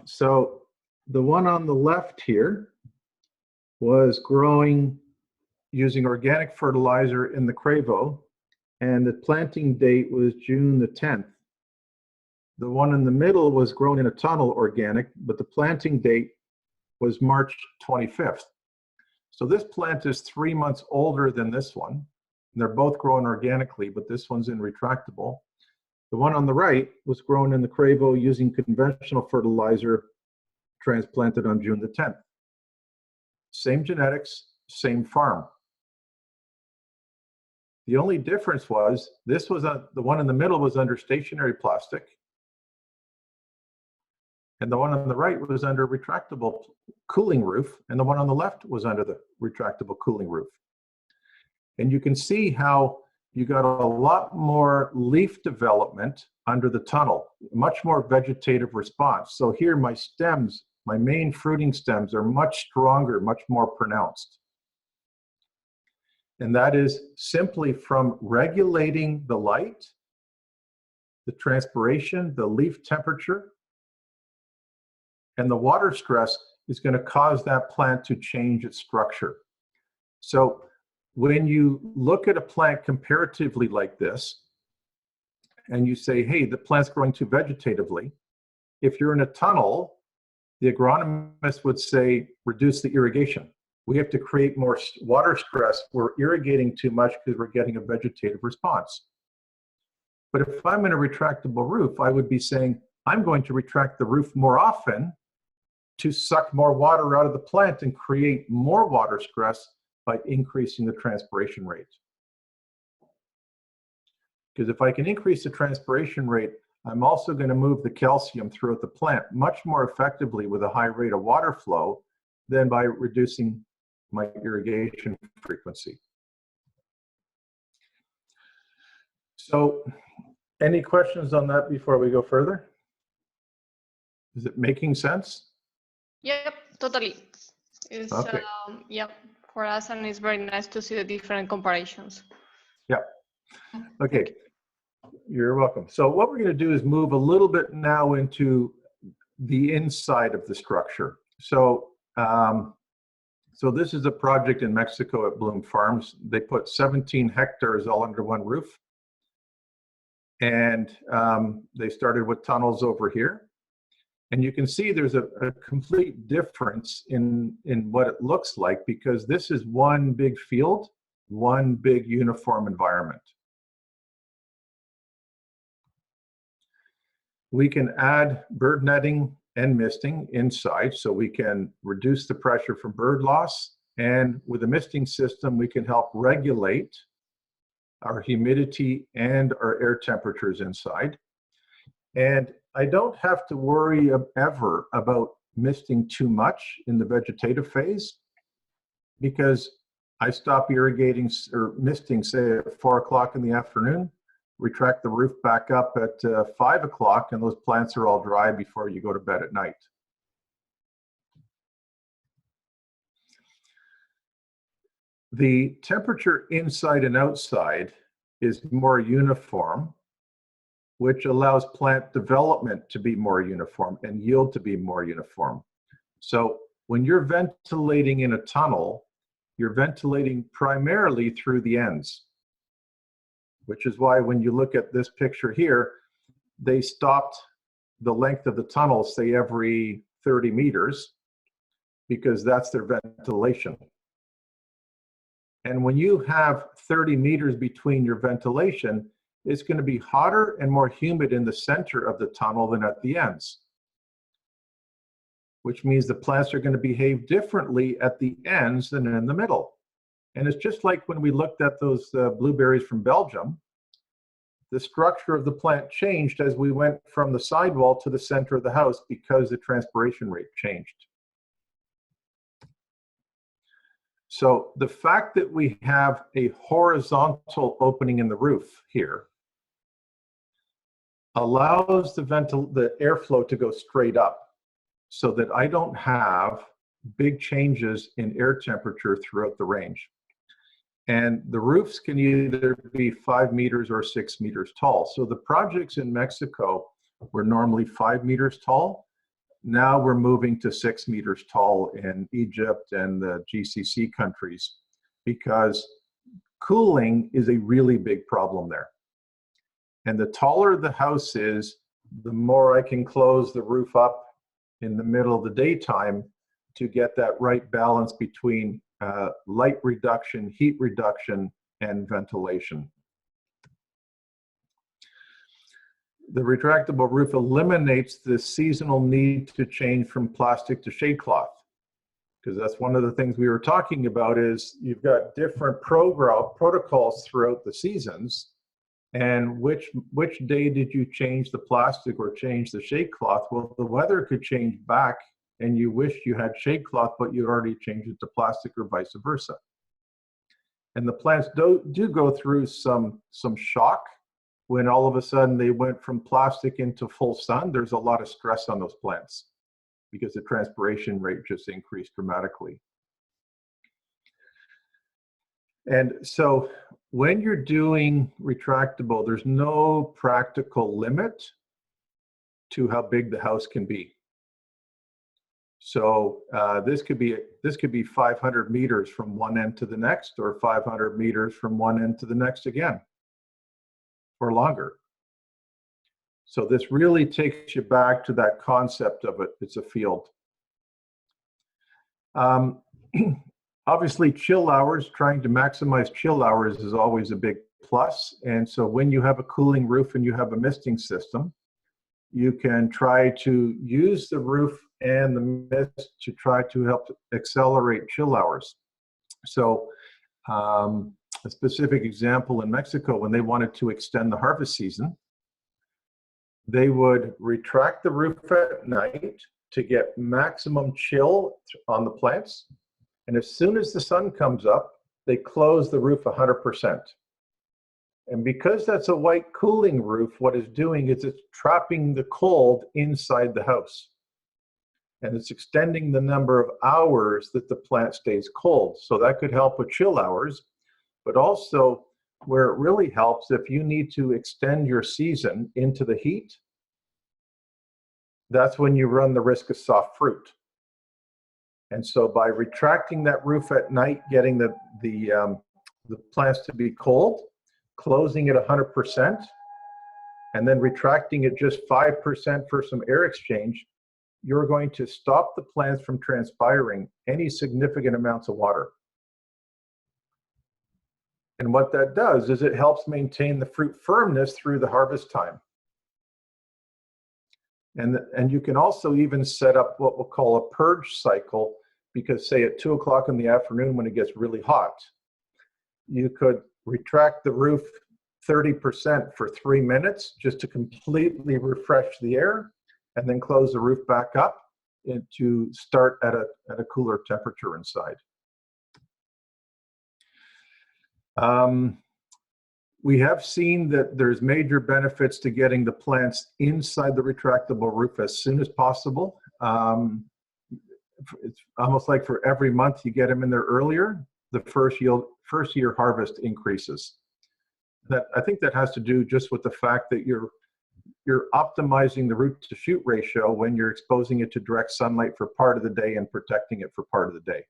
so the one on the left here was growing using organic fertilizer in the Cravo, and the planting date was June the 10th. The one in the middle was grown in a tunnel organic, but the planting date was March 25th. So this plant is 3 months older than this one. And they're both grown organically, but this one's in retractable. The one on the right was grown in the Cravo using conventional fertilizer, transplanted on June the 10th. Same genetics, same farm. The only difference was this was the one in the middle was under stationary plastic, and the one on the right was under retractable cooling roof, and the one on the left was under the retractable cooling roof. And you can see how you got a lot more leaf development under the tunnel, much more vegetative response. So here my stems, my main fruiting stems are much stronger, much more pronounced. And that is simply from regulating the light, the transpiration, the leaf temperature, and the water stress is going to cause that plant to change its structure. So when you look at a plant comparatively like this, and you say, hey, the plant's growing too vegetatively, if you're in a tunnel, the agronomist would say, reduce the irrigation. We have to create more water stress. We're irrigating too much because we're getting a vegetative response. But if I'm in a retractable roof, I would be saying, I'm going to retract the roof more often to suck more water out of the plant and create more water stress by increasing the transpiration rate. Because if I can increase the transpiration rate, I'm also going to move the calcium throughout the plant much more effectively with a high rate of water flow than by reducing my irrigation frequency. So, any questions on that before we go further? Is it making sense? Yep, totally. It's, okay. Yep, for us, and it's very nice to see the different comparisons. Yeah. Okay. You're welcome. So what we're going to do is move a little bit now into the inside of the structure. So, so this is a project in Mexico at Bloom Farms. They put 17 hectares all under one roof. And they started with tunnels over here. And you can see there's a complete difference in what it looks like, because this is one big field, one big uniform environment. We can add bird netting and misting inside, so we can reduce the pressure from bird loss. And with a misting system, we can help regulate our humidity and our air temperatures inside. And I don't have to worry ever about misting too much in the vegetative phase, because I stop irrigating or misting, say, at 4 o'clock in the afternoon, retract the roof back up at 5 o'clock, and those plants are all dry before you go to bed at night. The temperature inside and outside is more uniform, which allows plant development to be more uniform and yield to be more uniform. So when you're ventilating in a tunnel, you're ventilating primarily through the ends, which is why when you look at this picture here, they stopped the length of the tunnel, say, every 30 meters, because that's their ventilation. And when you have 30 meters between your ventilation, it's going to be hotter and more humid in the center of the tunnel than at the ends, which means the plants are going to behave differently at the ends than in the middle. And it's just like when we looked at those blueberries from Belgium, the structure of the plant changed as we went from the sidewall to the center of the house because the transpiration rate changed. So the fact that we have a horizontal opening in the roof here allows the airflow to go straight up, so that I don't have big changes in air temperature throughout the range. And the roofs can either be 5 meters or 6 meters tall. So the projects in Mexico were normally 5 meters tall. Now we're moving to 6 meters tall in Egypt and the GCC countries, because cooling is a really big problem there. And the taller the house is, the more I can close the roof up in the middle of the daytime to get that right balance between light reduction, heat reduction, and ventilation. The retractable roof eliminates the seasonal need to change from plastic to shade cloth, because that's one of the things we were talking about. Is you've got different protocols throughout the seasons, and which day did you change the plastic or change the shade cloth? Well, the weather could change back, and you wish you had shade cloth, but you already changed it to plastic, or vice versa. And the plants do go through some shock. When all of a sudden they went from plastic into full sun, there's a lot of stress on those plants because the transpiration rate just increased dramatically. And so when you're doing retractable, there's no practical limit to how big the house can be. So this could be 500 meters from one end to the next, or 500 meters from one end to the next again, or longer. So this really takes you back to that concept of it. It's a field. Obviously, chill hours, trying to maximize chill hours is always a big plus. And so when you have a cooling roof and you have a misting system, you can try to use the roof and the mist to try to help accelerate chill hours. So a specific example in Mexico, when they wanted to extend the harvest season, they would retract the roof at night to get maximum chill on the plants. And as soon as the sun comes up, they close the roof 100%. And because that's a white cooling roof, what it's doing is it's trapping the cold inside the house. And it's extending the number of hours that the plant stays cold. So that could help with chill hours, but also where it really helps, if you need to extend your season into the heat, that's when you run the risk of soft fruit. And so by retracting that roof at night, getting the plants to be cold, closing it 100%, and then retracting it just 5% for some air exchange, you're going to stop the plants from transpiring any significant amounts of water. And what that does is it helps maintain the fruit firmness through the harvest time. And you can also even set up what we'll call a purge cycle, because say at 2 o'clock in the afternoon when it gets really hot, you could retract the roof 30% for 3 minutes just to completely refresh the air, and then close the roof back up and to start at a cooler temperature inside. We have seen that there's major benefits to getting the plants inside the retractable roof as soon as possible. It's almost like for every month you get them in there earlier, the first year harvest increases. I think that has to do just with the fact that you're optimizing the root to shoot ratio when you're exposing it to direct sunlight for part of the day and protecting it for part of the day.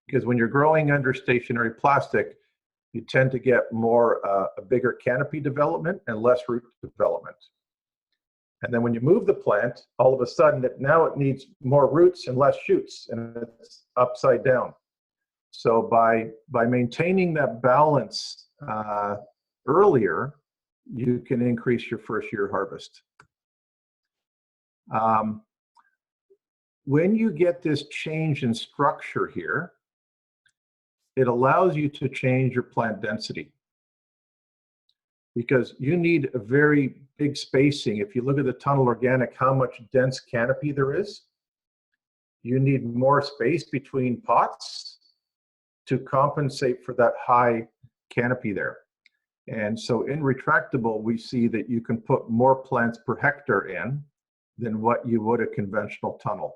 Because when you're growing under stationary plastic, you tend to get more a bigger canopy development and less root development. And then when you move the plant, all of a sudden now it needs more roots and less shoots, and it's upside down. So by maintaining that balance earlier, you can increase your first year harvest. When you get this change in structure here, it allows you to change your plant density, because you need a very big spacing. If you look at the tunnel organic, how much dense canopy there is, you need more space between pots to compensate for that high canopy there. And so in retractable, we see that you can put more plants per hectare in than what you would a conventional tunnel.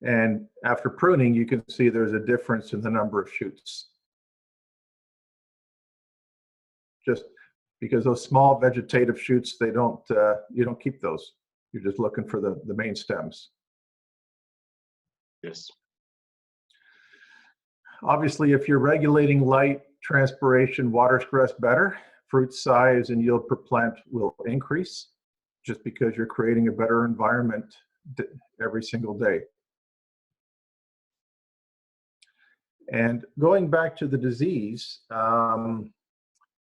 And after pruning, you can see there's a difference in the number of shoots. Just because those small vegetative shoots, you don't keep those. You're just looking for the main stems. Yes. Obviously, if you're regulating light, transpiration, water stress better, fruit size and yield per plant will increase, just because you're creating a better environment every single day. And going back to the disease,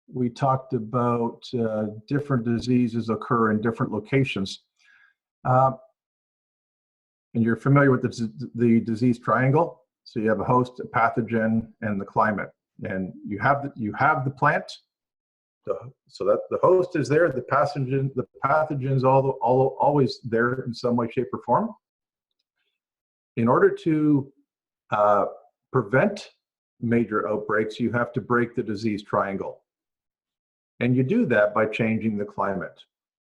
we talked about different diseases occur in different locations. And you're familiar with the disease triangle. So you have a host, a pathogen, and the climate. And you have the plant, so that the host is there, the pathogen's always there in some way, shape, or form. In order to prevent major outbreaks, you have to break the disease triangle. And you do that by changing the climate.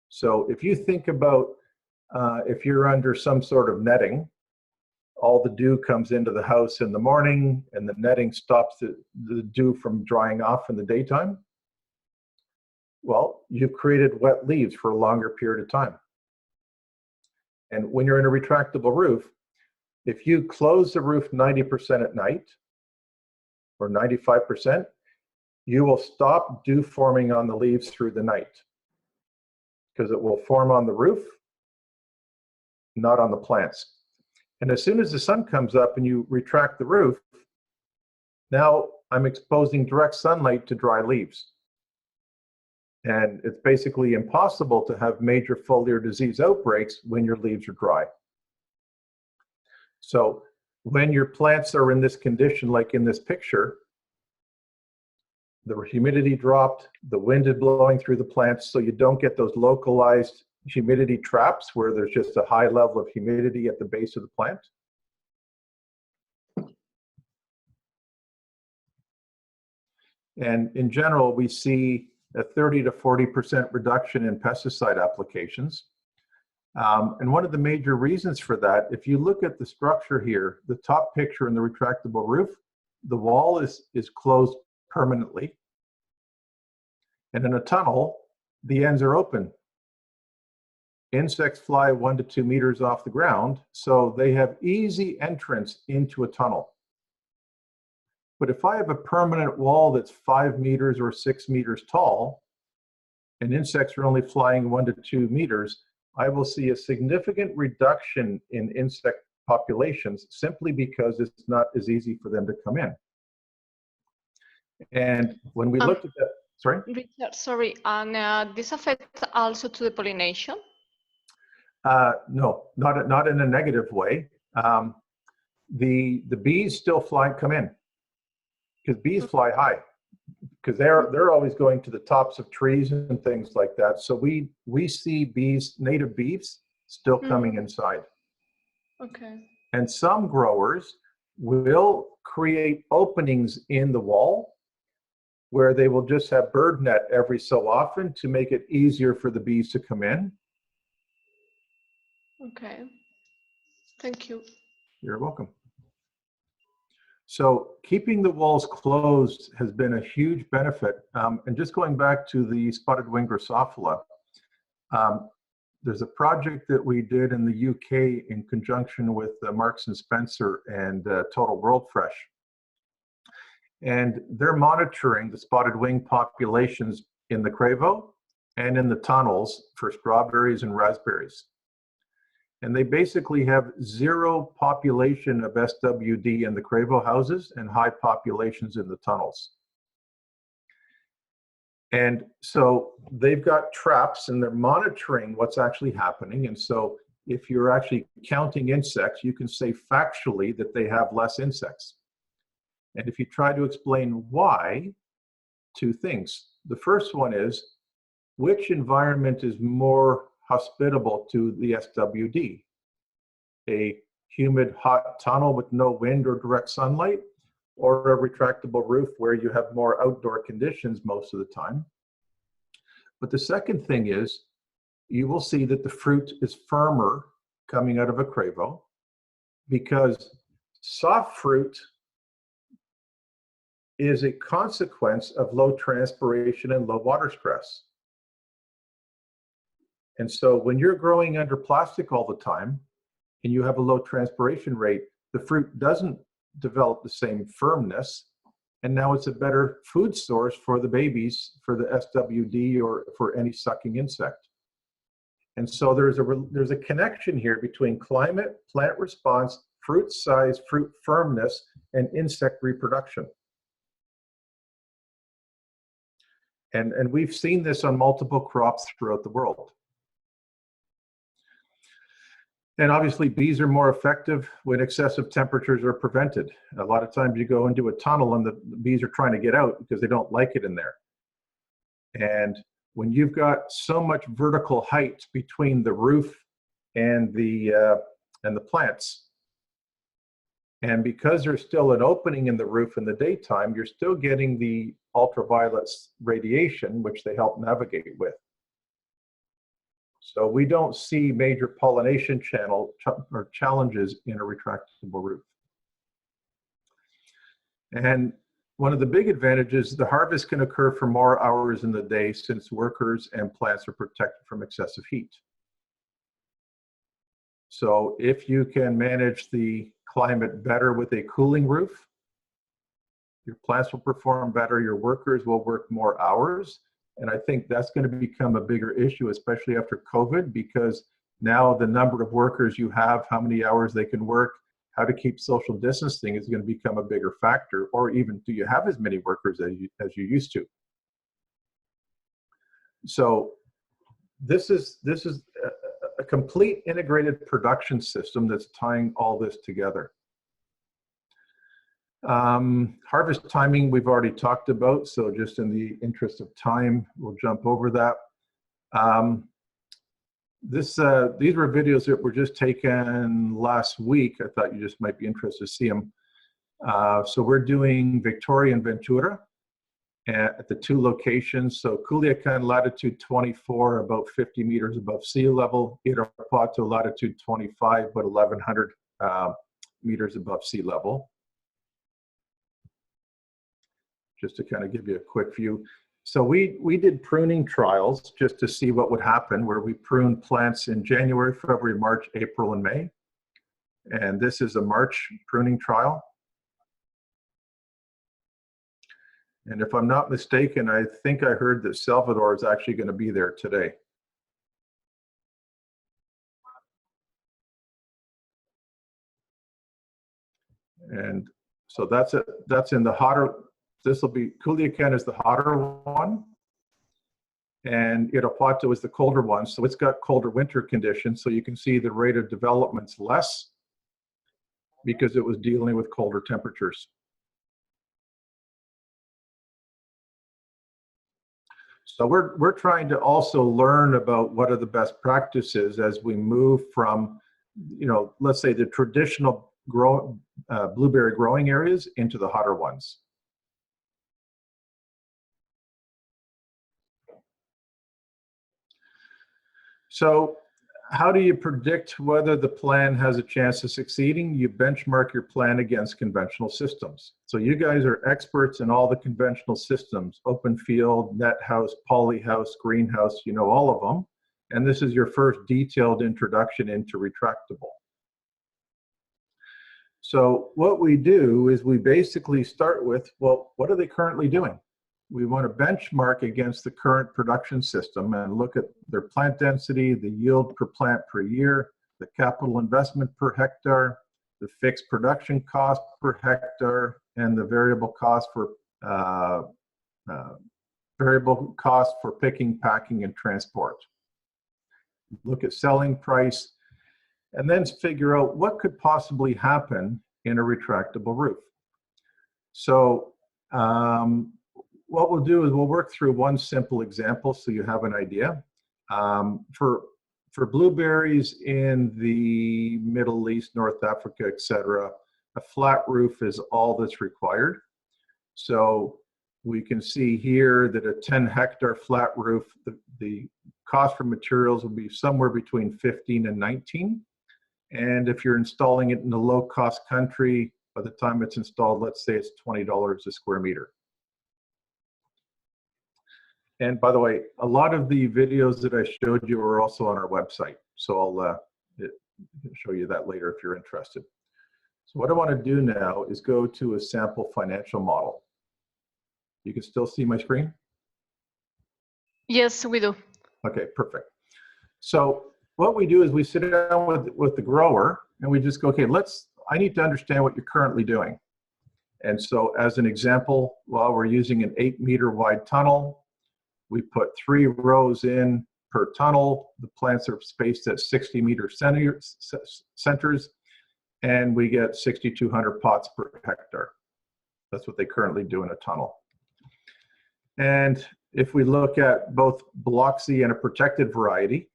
So if you think about if you're under some sort of netting, all the dew comes into the house in the morning, and the netting stops the dew from drying off in the daytime. Well, you've created wet leaves for a longer period of time. And when you're in a retractable roof, if you close the roof 90% at night or 95%, you will stop dew forming on the leaves through the night because it will form on the roof, not on the plants. And as soon as the sun comes up and you retract the roof, now I'm exposing direct sunlight to dry leaves. And it's basically impossible to have major foliar disease outbreaks when your leaves are dry. So when your plants are in this condition, like in this picture, the humidity dropped, the wind is blowing through the plants, so you don't get those localized humidity traps where there's just a high level of humidity at the base of the plant. And in general, we see a 30 to 40% reduction in pesticide applications. And one of the major reasons for that, if you look at the structure here, the top picture in the retractable roof, the wall is closed permanently. And in a tunnel, the ends are open. Insects fly 1 to 2 meters off the ground, so they have easy entrance into a tunnel. But if I have a permanent wall that's 5 meters or 6 meters tall, and insects are only flying 1 to 2 meters, I will see a significant reduction in insect populations simply because it's not as easy for them to come in. And when we looked at that, sorry? Richard, sorry, and this affects also to the pollination? No, not in a negative way. The bees still come in, because bees fly high, because they're always going to the tops of trees and things like that. So we see bees, native bees, still coming inside. Okay. And some growers will create openings in the wall where they will just have bird net every so often to make it easier for the bees to come in. Okay. Thank you. You're welcome. So keeping the walls closed has been a huge benefit. And just going back to the spotted wing Drosophila, there's a project that we did in the UK in conjunction with Marks and Spencer and Total World Fresh. And they're monitoring the spotted wing populations in the Cravo and in the tunnels for strawberries and raspberries. And they basically have 0 population of SWD in the Cravo houses and high populations in the tunnels. And so they've got traps and they're monitoring what's actually happening. And so if you're actually counting insects, you can say factually that they have less insects. And if you try to explain why, 2 things. The first one is, which environment is more hospitable to the SWD? A humid, hot tunnel with no wind or direct sunlight, or a retractable roof where you have more outdoor conditions most of the time? But the second thing is, you will see that the fruit is firmer coming out of a Cravo, because soft fruit is a consequence of low transpiration and low water stress. And so when you're growing under plastic all the time and you have a low transpiration rate, the fruit doesn't develop the same firmness. And now it's a better food source for the babies, for the SWD or for any sucking insect. And so there's a connection here between climate, plant response, fruit size, fruit firmness, and insect reproduction. And we've seen this on multiple crops throughout the world. And obviously bees are more effective when excessive temperatures are prevented. A lot of times you go into a tunnel and the bees are trying to get out because they don't like it in there. And when you've got so much vertical height between the roof and the plants, and because there's still an opening in the roof in the daytime, you're still getting the ultraviolet radiation, which they help navigate with. So we don't see major pollination challenges in a retractable roof. And one of the big advantages, the harvest can occur for more hours in the day since workers and plants are protected from excessive heat. So if you can manage the climate better with a cooling roof, your plants will perform better, your workers will work more hours. And I think that's going to become a bigger issue, especially after COVID, because now the number of workers you have, how many hours they can work, how to keep social distancing is going to become a bigger factor, or even do you have as many workers as you used to? So this is a complete integrated production system that's tying all this together. Harvest timing we've already talked about, so just in the interest of time, we'll jump over that. These were videos that were just taken last week. I thought you just might be interested to see them. So we're doing Victoria and Ventura at the two locations. So Culiacan, latitude 24, about 50 meters above sea level. Irapuato, latitude 25, about 1,100 meters above sea level. Just to kind of give you a quick view. So we did pruning trials just to see what would happen, where we pruned plants in January, February, March, April, and May. And this is a March pruning trial. And if I'm not mistaken, I think I heard that Salvador is actually going to be there today. And so that's in the hotter, this will be, Culiacan is the hotter one, and Irapuato is the colder one. So it's got colder winter conditions. So you can see the rate of development's less because it was dealing with colder temperatures. So we're trying to also learn about what are the best practices as we move from, you know, let's say the traditional blueberry growing areas into the hotter ones. So how do you predict whether the plan has a chance of succeeding? You benchmark your plan against conventional systems. So you guys are experts in all the conventional systems, open field, net house, polyhouse, greenhouse, you know all of them. And this is your first detailed introduction into retractable. So what we do is we basically start with, well, what are they currently doing? We want to benchmark against the current production system and look at their plant density, the yield per plant per year, the capital investment per hectare, the fixed production cost per hectare, and the variable cost for picking, packing, and transport. Look at selling price, and then figure out what could possibly happen in a retractable roof. So what we'll do is we'll work through one simple example so you have an idea. For blueberries in the Middle East, North Africa, etc., a flat roof is all that's required. So we can see here that a 10-hectare flat roof, the cost for materials will be somewhere between 15 and 19. And if you're installing it in a low-cost country, by the time it's installed, let's say it's $20 a square meter. And by the way, a lot of the videos that I showed you are also on our website. So I'll show you that later if you're interested. So what I want to do now is go to a sample financial model. You can still see my screen? Yes, we do. Okay, perfect. So what we do is we sit down with the grower and we just go, okay, I need to understand what you're currently doing. And so as an example, while we're using an 8-meter wide tunnel, we put 3 rows in per tunnel. The plants are spaced at 60-meter centers, and we get 6,200 pots per hectare. That's what they currently do in a tunnel. And if we look at both Biloxi and a protected variety,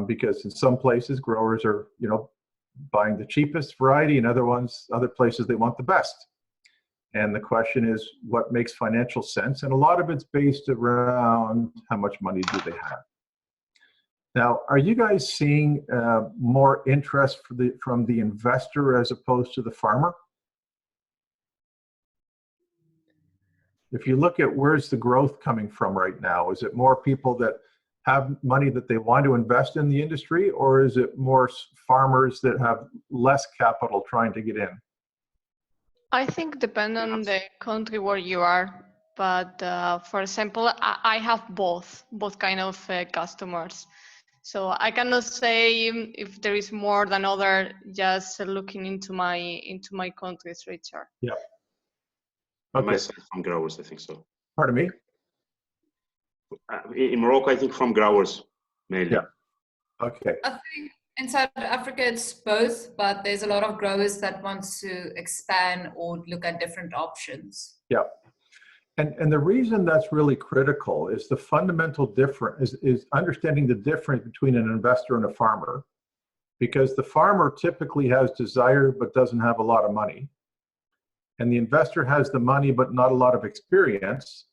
because in some places growers are, you know, buying the cheapest variety, and other places they want the best. And the question is, what makes financial sense? And a lot of it's based around how much money do they have. Now, are you guys seeing more interest from the investor as opposed to the farmer? if you look at where's the growth coming from right now, is it more people that have money that they want to invest in the industry, or is it more farmers that have less capital trying to get in? I think depend on the country where you are, but for example, I have both kind of customers. So I cannot say if there is more than other, just looking into my countries, Richard. Yeah. Okay. Okay. From growers, I think so. Pardon me? In Morocco, I think from growers mainly. Yeah. Okay. I think in South Africa it's both, but there's a lot of growers that want to expand or look at different options. Yeah. And the reason that's really critical is the fundamental difference is understanding the difference between an investor and a farmer, because the farmer typically has desire but doesn't have a lot of money, and the investor has the money but not a lot of experience,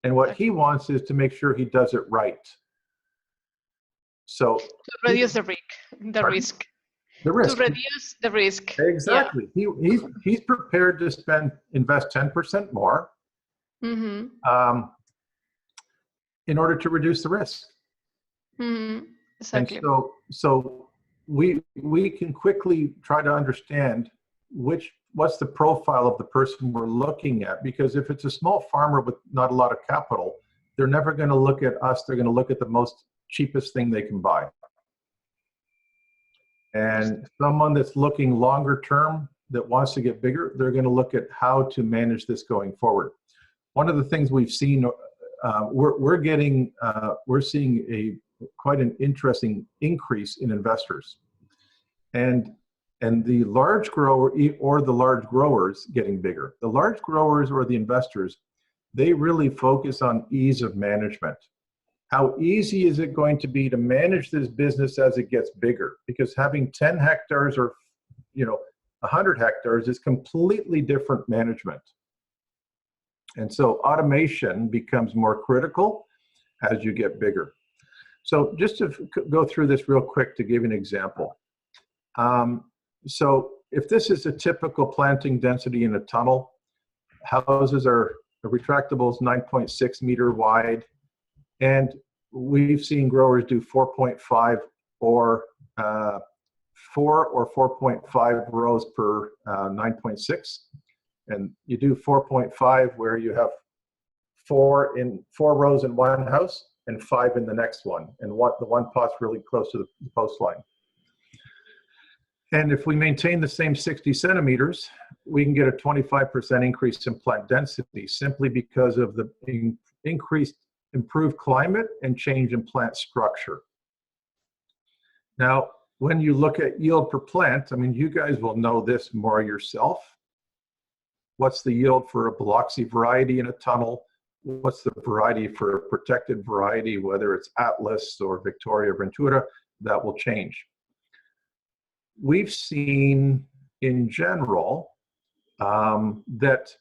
and what he wants is to make sure he does it right. So to reduce the risk. The risk. To reduce the risk. Exactly. Yeah. He's prepared to invest 10% more. Mm-hmm. In order to reduce the risk. Mm-hmm. Exactly. And so we can quickly try to understand what's the profile of the person we're looking at, because if it's a small farmer with not a lot of capital, they're never going to look at us. They're going to look at the most cheapest thing they can buy. And someone that's looking longer term that wants to get bigger, they're going to look at how to manage this going forward. One of the things we've seen, we're seeing quite an interesting increase in investors, and the large grower or the large growers getting bigger. The large growers or the investors, they really focus on ease of management. How easy is it going to be to manage this business as it gets bigger? Because having 10 hectares or 100 hectares is completely different management. And so automation becomes more critical as you get bigger. So just to go through this real quick to give you an example. So if this is a typical planting density in a tunnel, houses are retractables 9.6 meter wide, and we've seen growers do 4.5 or 4 or 4.5 rows per 9.6. And you do 4.5 where you have 4 rows in one house and 5 in the next one, and the one pot's really close to the post line. And if we maintain the same 60 centimeters, we can get a 25% increase in plant density simply because of the improved climate and change in plant structure. Now, when you look at yield per plant, I mean, you guys will know this more yourself. What's the yield for a Biloxi variety in a tunnel? What's the variety for a protected variety, whether it's Atlas or Victoria Ventura? That will change. We've seen in general that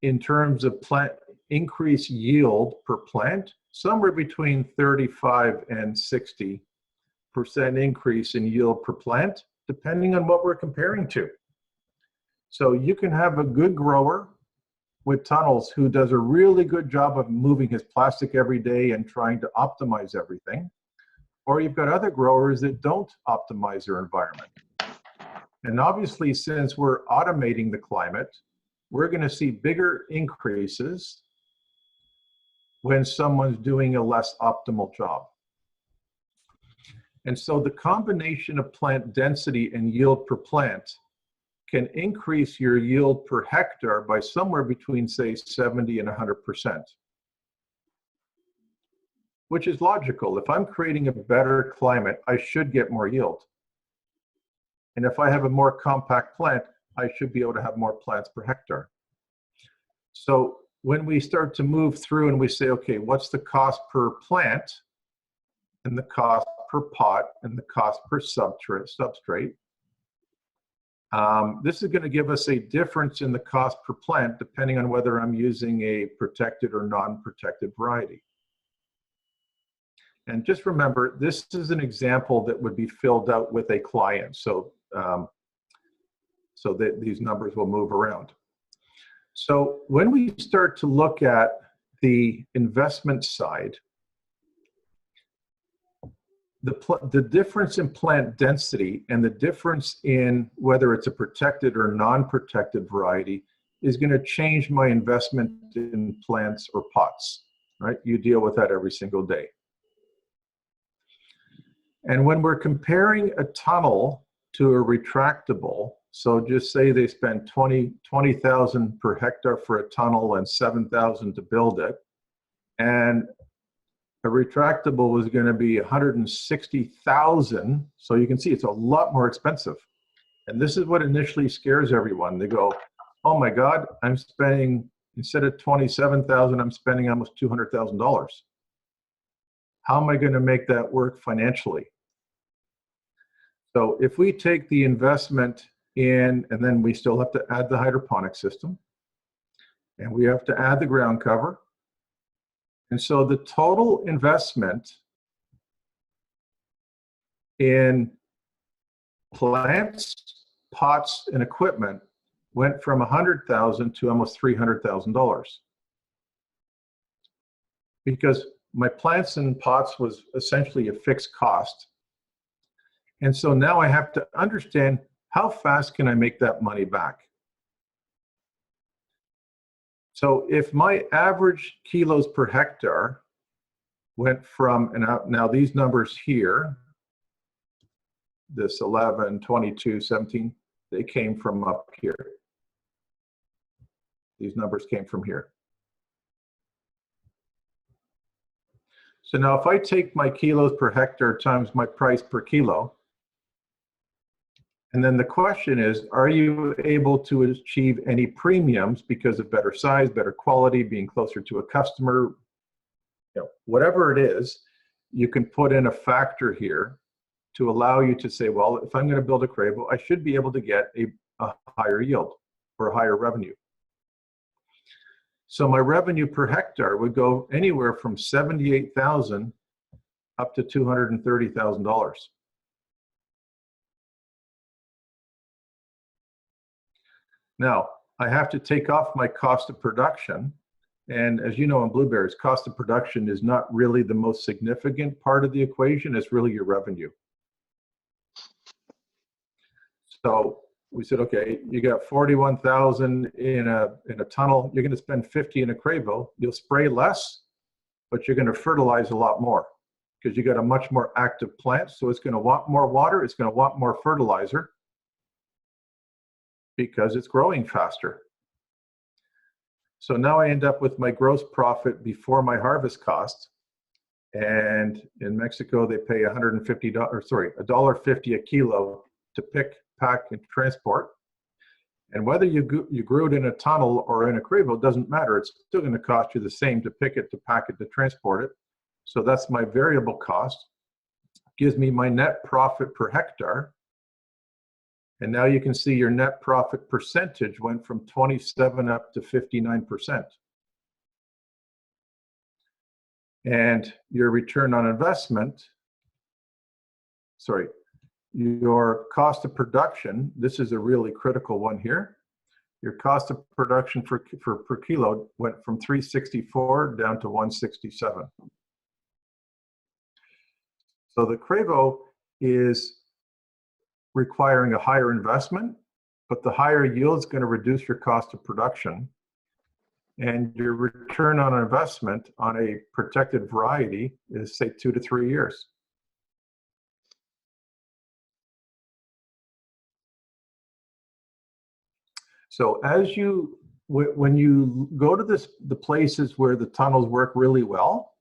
in terms of plant increased yield per plant, somewhere between 35 and 60% increase in yield per plant, depending on what we're comparing to. So you can have a good grower with tunnels who does a really good job of moving his plastic every day and trying to optimize everything. Or you've got other growers that don't optimize their environment. And obviously, since we're automating the climate, we're going to see bigger increases when someone's doing a less optimal job. And so the combination of plant density and yield per plant can increase your yield per hectare by somewhere between, say, 70 and 100%, which is logical. If I'm creating a better climate, I should get more yield. And if I have a more compact plant, I should be able to have more plants per hectare. So when we start to move through and we say, okay, what's the cost per plant and the cost per pot and the cost per substrate, this is going to give us a difference in the cost per plant depending on whether I'm using a protected or non-protected variety. And just remember, this is an example that would be filled out with a client, so that these numbers will move around. So when we start to look at the investment side, the difference in plant density and the difference in whether it's a protected or non-protected variety is going to change my investment in plants or pots, right? You deal with that every single day. And when we're comparing a tunnel to a retractable, so just say they spend 20,000 per hectare for a tunnel and 7,000 to build it, and a retractable was going to be 160,000. So you can see it's a lot more expensive. And this is what initially scares everyone. They go, oh my God, I'm spending, instead of 27,000, I'm spending almost $200,000. How am I going to make that work financially? So if we take the investment in, and then we still have to add the hydroponic system, and we have to add the ground cover. And so the total investment in plants, pots, and equipment went from $100,000 to almost $300,000. Because my plants and pots was essentially a fixed cost. And so now I have to understand, how fast can I make that money back? So if my average kilos per hectare went from, and now these numbers here, this 11, 22, 17, they came from up here. These numbers came from here. So now if I take my kilos per hectare times my price per kilo, and then the question is, are you able to achieve any premiums because of better size, better quality, being closer to a customer, whatever it is, you can put in a factor here to allow you to say, well, if I'm going to build a Cravo, I should be able to get a higher yield or a higher revenue. So my revenue per hectare would go anywhere from $78,000 up to $230,000. Now, I have to take off my cost of production. And as you know, in blueberries, cost of production is not really the most significant part of the equation. It's really your revenue. So we said, okay, you got 41,000 in a tunnel. You're going to spend 50 in a Cravo. You'll spray less, but you're going to fertilize a lot more because you got a much more active plant. So it's going to want more water. It's going to want more fertilizer, because it's growing faster. So now I end up with my gross profit before my harvest cost. And in Mexico, they pay $1.50 a kilo to pick, pack, and transport. And whether you grew it in a tunnel or in a Cravo, doesn't matter. It's still going to cost you the same to pick it, to pack it, to transport it. So that's my variable cost. Gives me my net profit per hectare. And now you can see your net profit percentage went from 27 up to 59%. And your return on investment, your cost of production, this is a really critical one here. Your cost of production per kilo went from 364 down to 167. So the Cravo is requiring a higher investment, but the higher yield is going to reduce your cost of production. And your return on investment on a protected variety is, say, 2 to 3 years. So as when you go to the places where the tunnels work really well,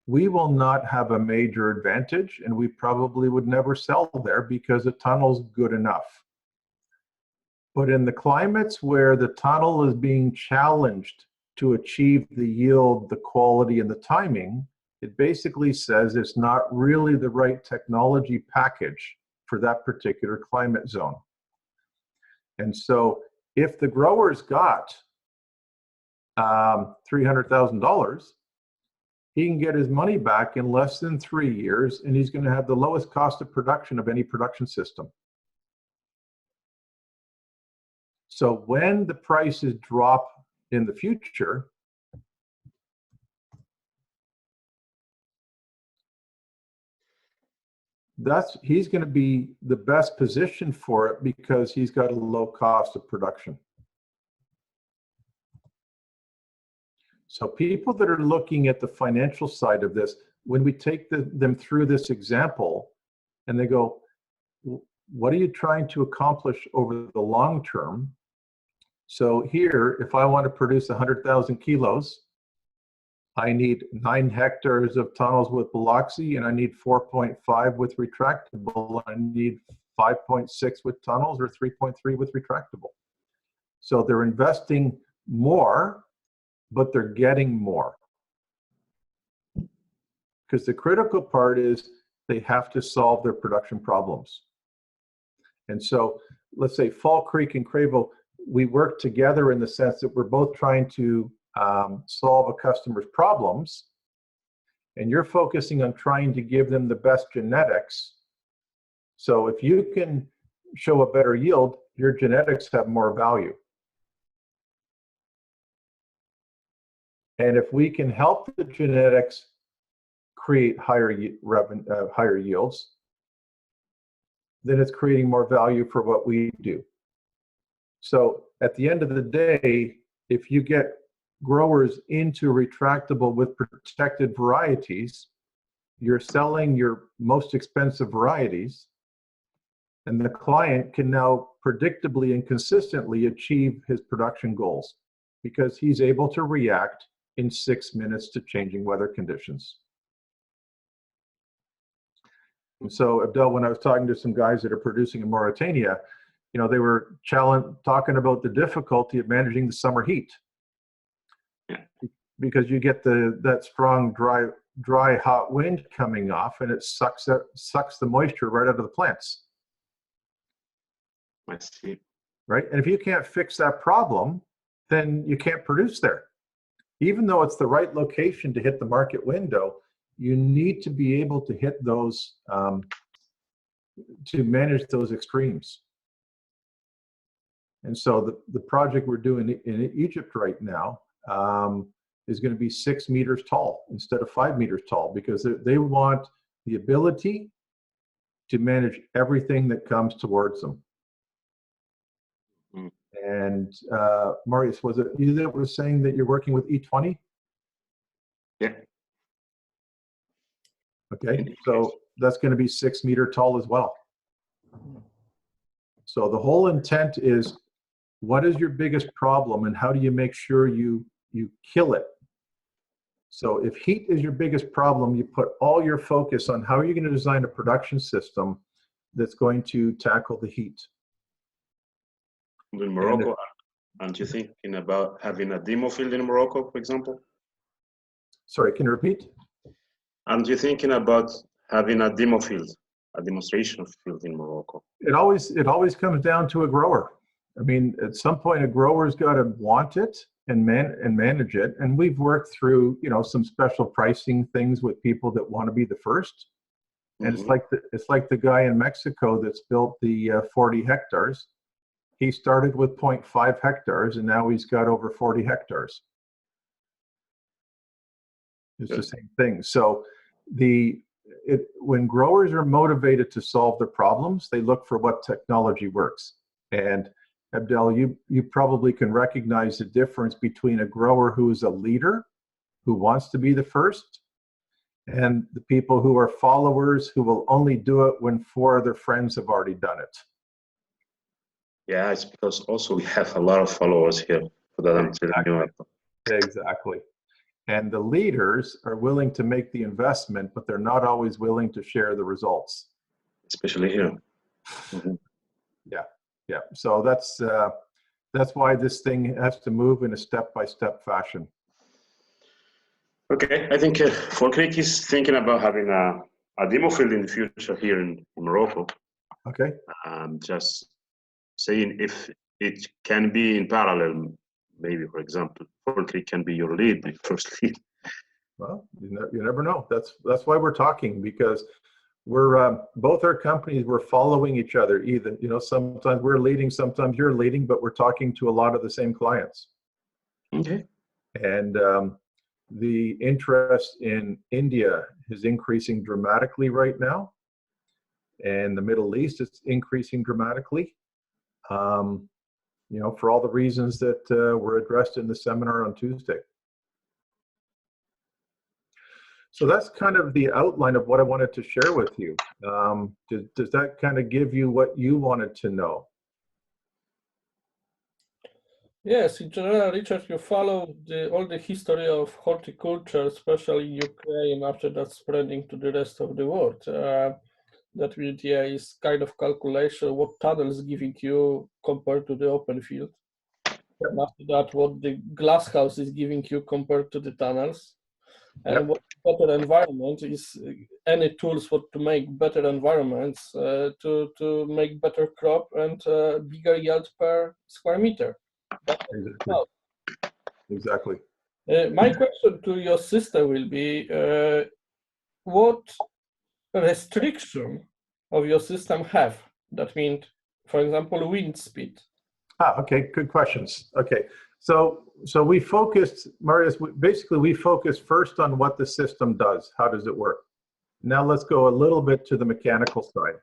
we will not have a major advantage, and we probably would never sell there because the tunnel's good enough. But in the climates where the tunnel is being challenged to achieve the yield, the quality, and the timing, it basically says it's not really the right technology package for that particular climate zone. And so if the grower's got $300,000, he can get his money back in less than 3 years, and he's going to have the lowest cost of production of any production system. So when the prices drop in the future, he's going to be the best position for it because he's got a low cost of production. So people that are looking at the financial side of this, when we take them through this example and they go, what are you trying to accomplish over the long term? So here, if I want to produce 100,000 kilos, I need 9 hectares of tunnels with biloxi, and I need 4.5 with retractable. I need 5.6 with tunnels, or 3.3 with retractable. So they're investing more, but they're getting more. Because the critical part is they have to solve their production problems. And so let's say Fall Creek and Cravo, we work together in the sense that we're both trying to solve a customer's problems, and you're focusing on trying to give them the best genetics. So if you can show a better yield, your genetics have more value. And if we can help the genetics create higher yields, then it's creating more value for what we do. So at the end of the day, if you get growers into retractable with protected varieties, you're selling your most expensive varieties, and the client can now predictably and consistently achieve his production goals because he's able to react in 6 minutes to changing weather conditions. And so, Abdel, when I was talking to some guys that are producing in Mauritania, you know, they were talking about the difficulty of managing the summer heat. Because you get that strong, dry, hot wind coming off, and it sucks the moisture right out of the plants. I see. Right? And if you can't fix that problem, then you can't produce there. Even though it's the right location to hit the market window, you need to be able to hit those, to manage those extremes. And so the project we're doing in Egypt right now is going to be 6 meters tall instead of 5 meters tall, because they want the ability to manage everything that comes towards them. Mm. And Marius, was it you that was saying that you're working with E20? Yeah. Okay, so that's going to be 6 meter tall as well. So the whole intent is, what is your biggest problem and how do you make sure you kill it? So if heat is your biggest problem, you put all your focus on how are you going to design a production system that's going to tackle the heat. In Morocco, aren't you thinking about having a demo field in Morocco, for example? Sorry, can you repeat? Aren't you thinking about having a demo field, a demonstration field in Morocco? It always comes down to a grower. I mean, at some point, a grower's got to want it and manage it. And we've worked through, you know, some special pricing things with people that want to be the first. And it's like the guy in Mexico that's built the 40 hectares. He started with 0.5 hectares, and now he's got over 40 hectares. It's the same thing. So when growers are motivated to solve their problems, they look for what technology works. And Abdel, you probably can recognize the difference between a grower who is a leader, who wants to be the first, and the people who are followers who will only do it when 4 other friends have already done it. Yeah, it's because also we have a lot of followers here for that. Exactly. And the leaders are willing to make the investment, but they're not always willing to share the results. Especially here. Mm-hmm. Yeah. So that's why this thing has to move in a step-by-step fashion. Okay, I think Fall Creek is thinking about having a demo field in the future here in Morocco. Okay. Just saying if it can be in parallel, maybe, for example, Fall Creek can be your lead, the first lead. Well, you never know. That's why we're talking, because we're both our companies, we're following each other. Either, you know, sometimes we're leading, sometimes you're leading, but we're talking to a lot of the same clients. Okay. And the interest in India is increasing dramatically right now, and the Middle East is increasing dramatically. You know, for all the reasons that were addressed in the seminar on Tuesday. So that's kind of the outline of what I wanted to share with you. Does that kind of give you what you wanted to know? Yes, in general, Richard, you follow all the history of horticulture, especially Ukraine, after that spreading to the rest of the world. That is kind of calculation, what tunnels giving you compared to the open field. Yep. And after that, what the glass house is giving you compared to the tunnels. And Yep. what better environment is any tools for to make better environments, to make better crop and bigger yield per square meter. Exactly. My question to your sister will be, what restriction of your system have? That means, for example, wind speed. Okay, good questions. Okay, so we focused, Marius, basically we focused first on what the system does. How does it work? Now let's go a little bit to the mechanical side.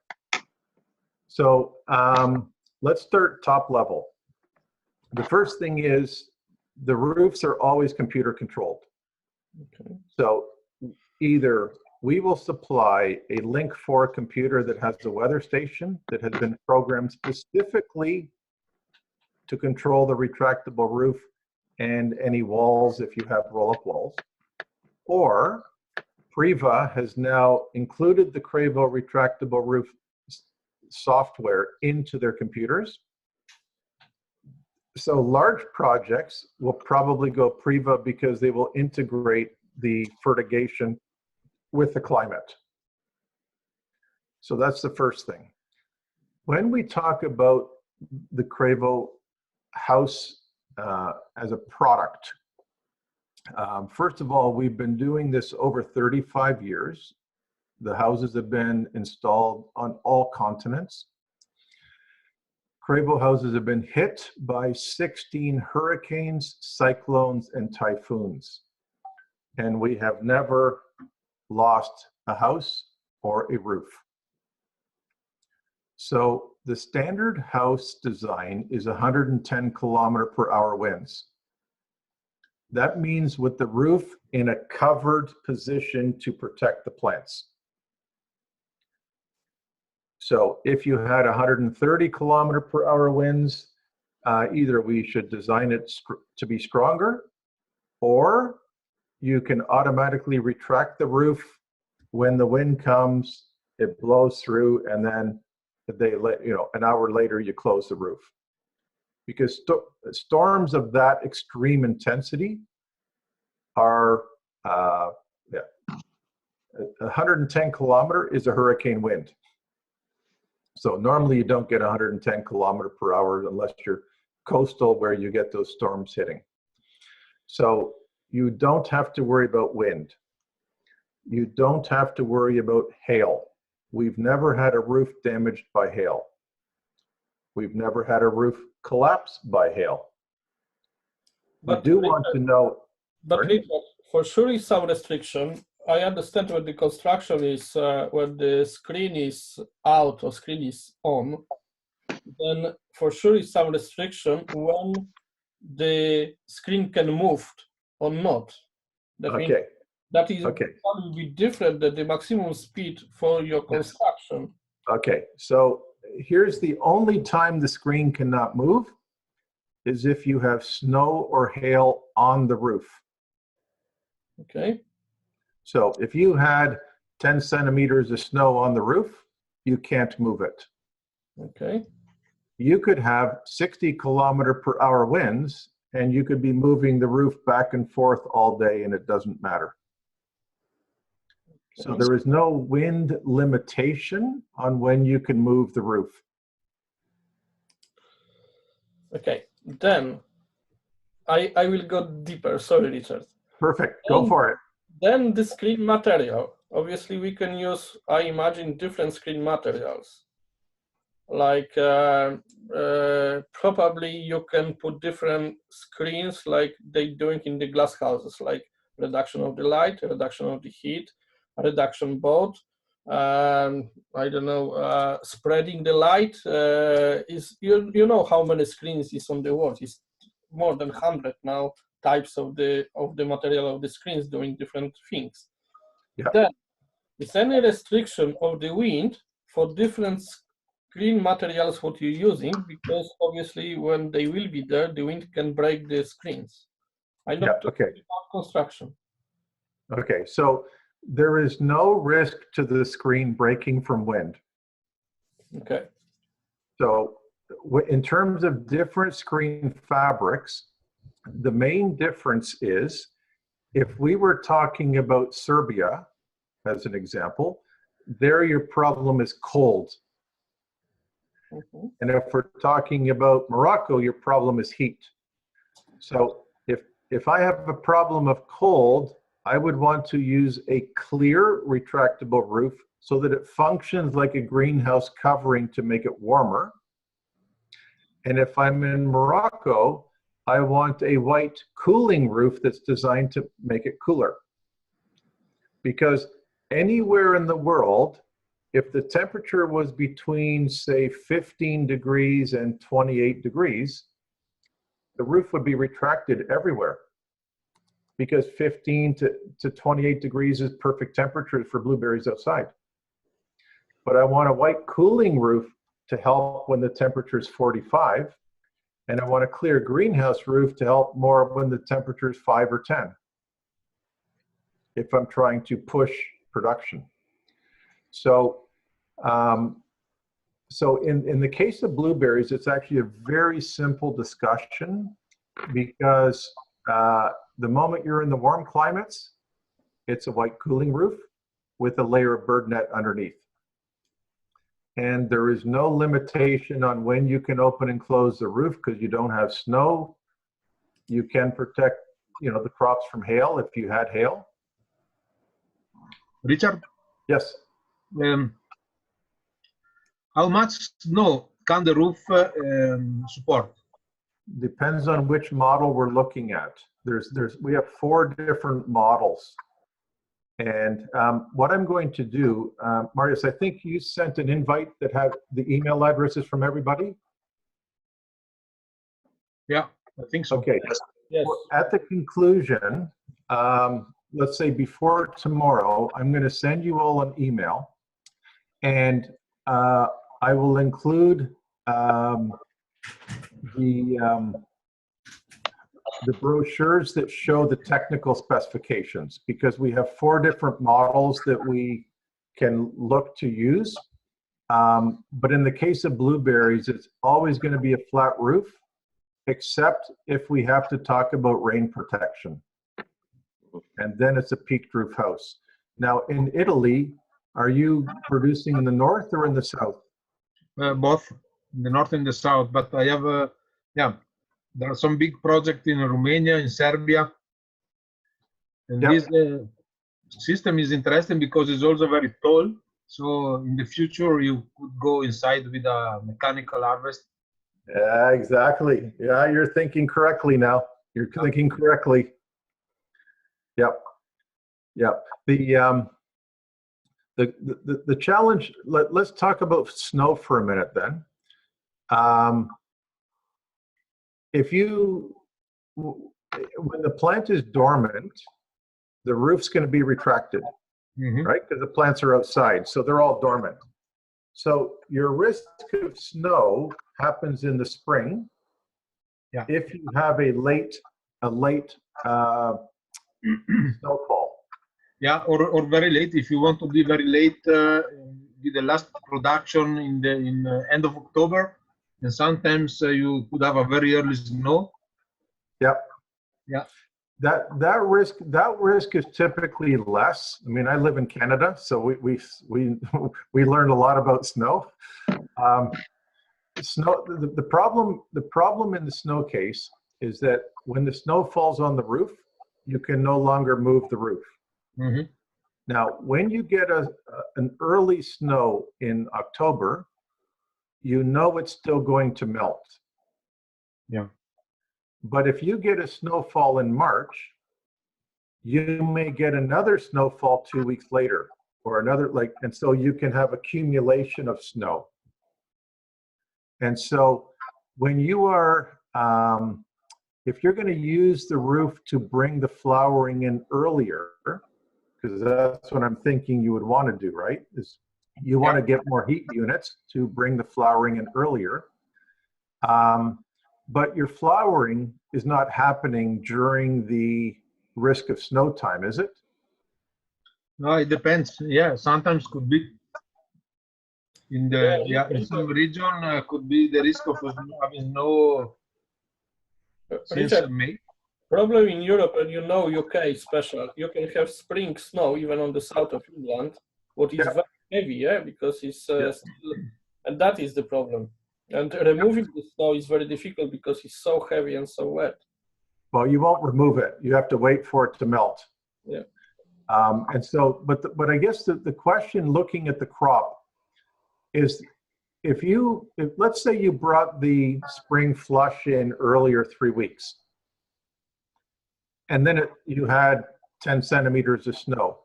So let's start top level. The first thing is the roofs are always computer controlled. Okay. So either we will supply a Link 4 computer that has a weather station that has been programmed specifically to control the retractable roof and any walls if you have roll-up walls. Or Priva has now included the Cravo retractable roof software into their computers. So large projects will probably go Priva because they will integrate the fertigation with the climate. So that's the first thing. When we talk about the Cravo house as a product, first of all, we've been doing this over 35 years. The houses have been installed on all continents. Cravo houses have been hit by 16 hurricanes, cyclones, and typhoons. And we have never lost a house or a roof. So the standard house design is 110 km/h winds. That means with the roof in a covered position to protect the plants. So if you had 130 km/h winds, either we should design it to be stronger, or you can automatically retract the roof. When the wind comes, it blows through, and then an hour later, you close the roof. Because storms of that extreme intensity are 110 km is a hurricane wind. So normally you don't get 110 km/h unless you're coastal where you get those storms hitting. So you don't have to worry about wind. You don't have to worry about hail. We've never had a roof damaged by hail. We've never had a roof collapse by hail. But we do want to know. But for sure is some restriction. I understand when the construction is, when the screen is out or screen is on, then for sure is some restriction when the screen can move or not. That means that is probably different than the maximum speed for your construction. Okay, so here's the only time the screen cannot move is if you have snow or hail on the roof. Okay. So if you had 10 centimeters of snow on the roof, you can't move it. Okay. You could have 60 km/h winds and you could be moving the roof back and forth all day and it doesn't matter. So there is no wind limitation on when you can move the roof. Okay, then I will go deeper. Sorry, Richard. Perfect, go for it. Then the screen material. obviously we can use, I imagine, different screen materials. Like probably you can put different screens like they doing in the glass houses, like reduction of the light, reduction of the heat, reduction both. I don't know, spreading the light is, you know how many screens is on the wall. It's more than 100 now types of the material of the screens doing different things. Yeah. Then, is any restriction of the wind for different screen materials what you're using? Because obviously when they will be there, the wind can break the screens. I know okay. construction. Okay, so there is no risk to the screen breaking from wind. Okay. So in terms of different screen fabrics, the main difference is if we were talking about Serbia, as an example, there your problem is cold. And if we're talking about Morocco, your problem is heat. So if I have a problem of cold, I would want to use a clear retractable roof so that it functions like a greenhouse covering to make it warmer. And if I'm in Morocco, I want a white cooling roof that's designed to make it cooler. Because anywhere in the world, if the temperature was between, say, 15 degrees and 28 degrees, the roof would be retracted everywhere. Because 15 to 28 degrees is perfect temperature for blueberries outside. But I want a white cooling roof to help when the temperature is 45. And I want a clear greenhouse roof to help more when the temperature is 5 or 10. If I'm trying to push production. So, in the case of blueberries, it's actually a very simple discussion because the moment you're in the warm climates, it's a white cooling roof with a layer of bird net underneath. And there is no limitation on when you can open and close the roof because you don't have snow. You can protect, the crops from hail if you had hail. Richard? Yes. How much snow can the roof support? Depends on which model we're looking at. We have 4 different models. And what I'm going to do, Marius, I think you sent an invite that had the email addresses from everybody? Yeah, I think so. Okay. Yes. At the conclusion, let's say before tomorrow, I'm going to send you all an email. And I will include the brochures that show the technical specifications because we have 4 different models that we can look to use. But in the case of blueberries, it's always going to be a flat roof, except if we have to talk about rain protection. And then it's a peaked roof house. Now in Italy, are you producing in the north or in the south? Both, in the north and the south. But I have, there are some big projects in Romania, in Serbia. And this system is interesting because it's also very tall. So in the future, you could go inside with a mechanical harvest. Yeah, exactly. Yeah, you're thinking correctly now. You're thinking correctly. Yep. Yep. The challenge, let's talk about snow for a minute then. When the plant is dormant, the roof's going to be retracted, right? Because the plants are outside, so they're all dormant. So your risk of snow happens in the spring. Yeah. If you have a late snowfall. Yeah, or very late. If you want to be very late, with the last production in end of October, and sometimes you could have a very early snow. Yep. Yeah. That risk is typically less. I mean, I live in Canada, so we learned a lot about snow. Snow. The problem in the snow case is that when the snow falls on the roof, you can no longer move the roof. Now, when you get an early snow in October, you know it's still going to melt. Yeah. But if you get a snowfall in March, you may get another snowfall 2 weeks later, or another, and so you can have accumulation of snow. And so when you are, if you're going to use the roof to bring the flowering in earlier, because that's what I'm thinking you would want to do, right? Is you want to get more heat units to bring the flowering in earlier. But your flowering is not happening during the risk of snow time, is it? No, it depends. Yeah, sometimes could be in the in some region could be the risk of having snow since Richard, May. problem in Europe, and you know UK is special. You can have spring snow even on the south of England, what is very heavy, yeah, because it's still, and that is the problem. And removing the snow is very difficult because it's so heavy and so wet. Well, you won't remove it. You have to wait for it to melt. Yeah. And so, but I guess the question looking at the crop is, if let's say you brought the spring flush in earlier 3 weeks, and then you had 10 centimeters of snow,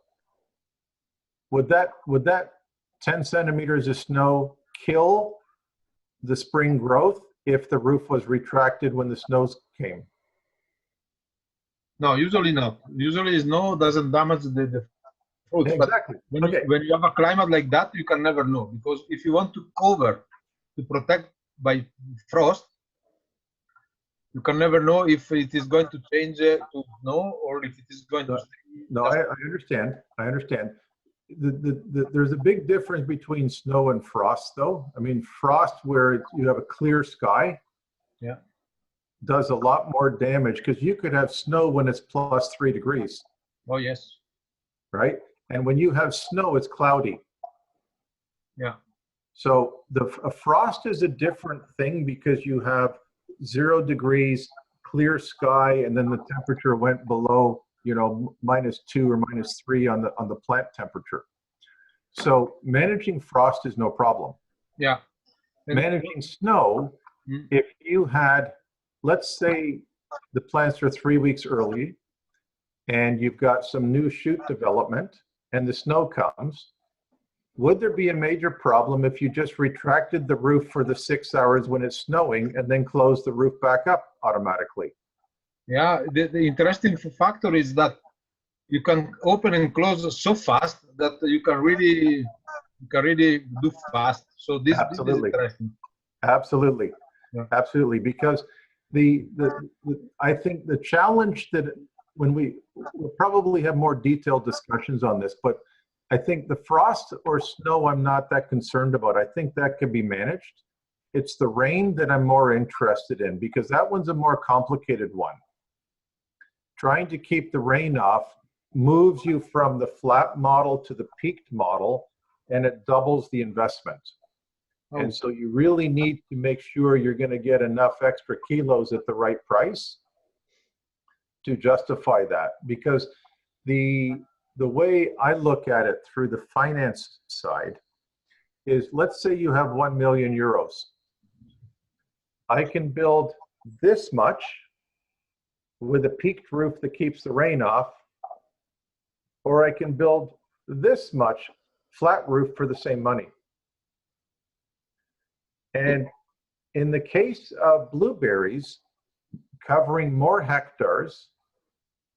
would that 10 centimeters of snow kill the spring growth if the roof was retracted when the snows came? No, usually not. Usually snow doesn't damage the fruits. Exactly. But when you have a climate like that, you can never know, because if you want to cover, to protect by frost, you can never know if it is going to change to snow or if it is going to stay. No, I understand. I understand. There's a big difference between snow and frost, though. I mean, frost where you have a clear sky, yeah, does a lot more damage, because you could have snow when it's +3 degrees. Oh yes. Right? And when you have snow, it's cloudy. Yeah. So a frost is a different thing, because you have 0 degrees, clear sky, and then the temperature went below, -2 or -3 on the plant temperature. So managing frost is no problem. Yeah. Managing snow, if you had, let's say the plants are 3 weeks early and you've got some new shoot development and the snow comes, would there be a major problem if you just retracted the roof for the 6 hours when it's snowing and then closed the roof back up automatically? Yeah, the interesting factor is that you can open and close so fast that you can really do fast. So this is interesting. Absolutely. Yeah. Absolutely. Because I think the challenge that we'll probably have more detailed discussions on this, but I think the frost or snow I'm not that concerned about. I think that can be managed. It's the rain that I'm more interested in, because that one's a more complicated one. Trying to keep the rain off moves you from the flat model to the peaked model, and it doubles the investment. And so you really need to make sure you're going to get enough extra kilos at the right price to justify that. Because the way I look at it through the finance side is, let's say you have 1 million euros. I can build this much with a peaked roof that keeps the rain off, or I can build this much flat roof for the same money. And in the case of blueberries, covering more hectares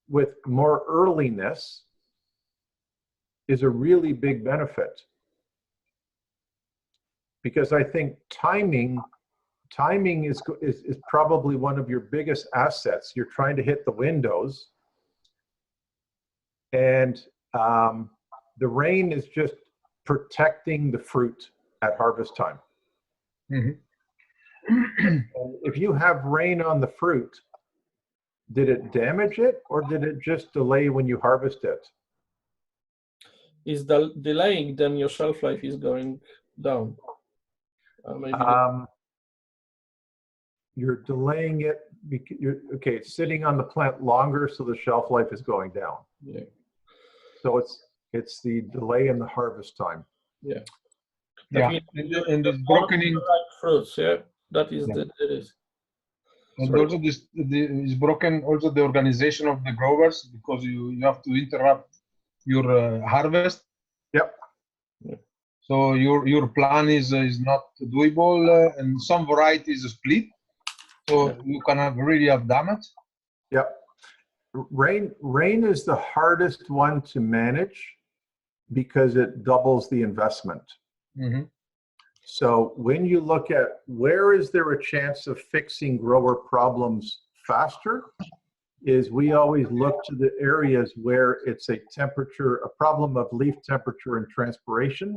with more earliness is a really big benefit. Because I think timing is probably one of your biggest assets. You're trying to hit the windows, and the rain is just protecting the fruit at harvest time. Mm-hmm. And if you have rain on the fruit, did it damage it, or did it just delay when you harvest it? Is delaying, then your shelf life is going down. You're delaying it because it's sitting on the plant longer, so the shelf life is going down. Yeah. So it's It's the delay in the harvest time. Yeah. Yeah, means and it's broken in. Fruits, yeah. That is Yeah. the risk. And Sorry. also is broken also the organization of the growers, because you have to interrupt your harvest. Yep. So your plan is not doable, and some varieties split, so you can really have damage. Yep. Rain is the hardest one to manage because it doubles the investment. Mm-hmm. So when you look at where is there a chance of fixing grower problems faster, is we always look to the areas where it's a problem of leaf temperature and transpiration,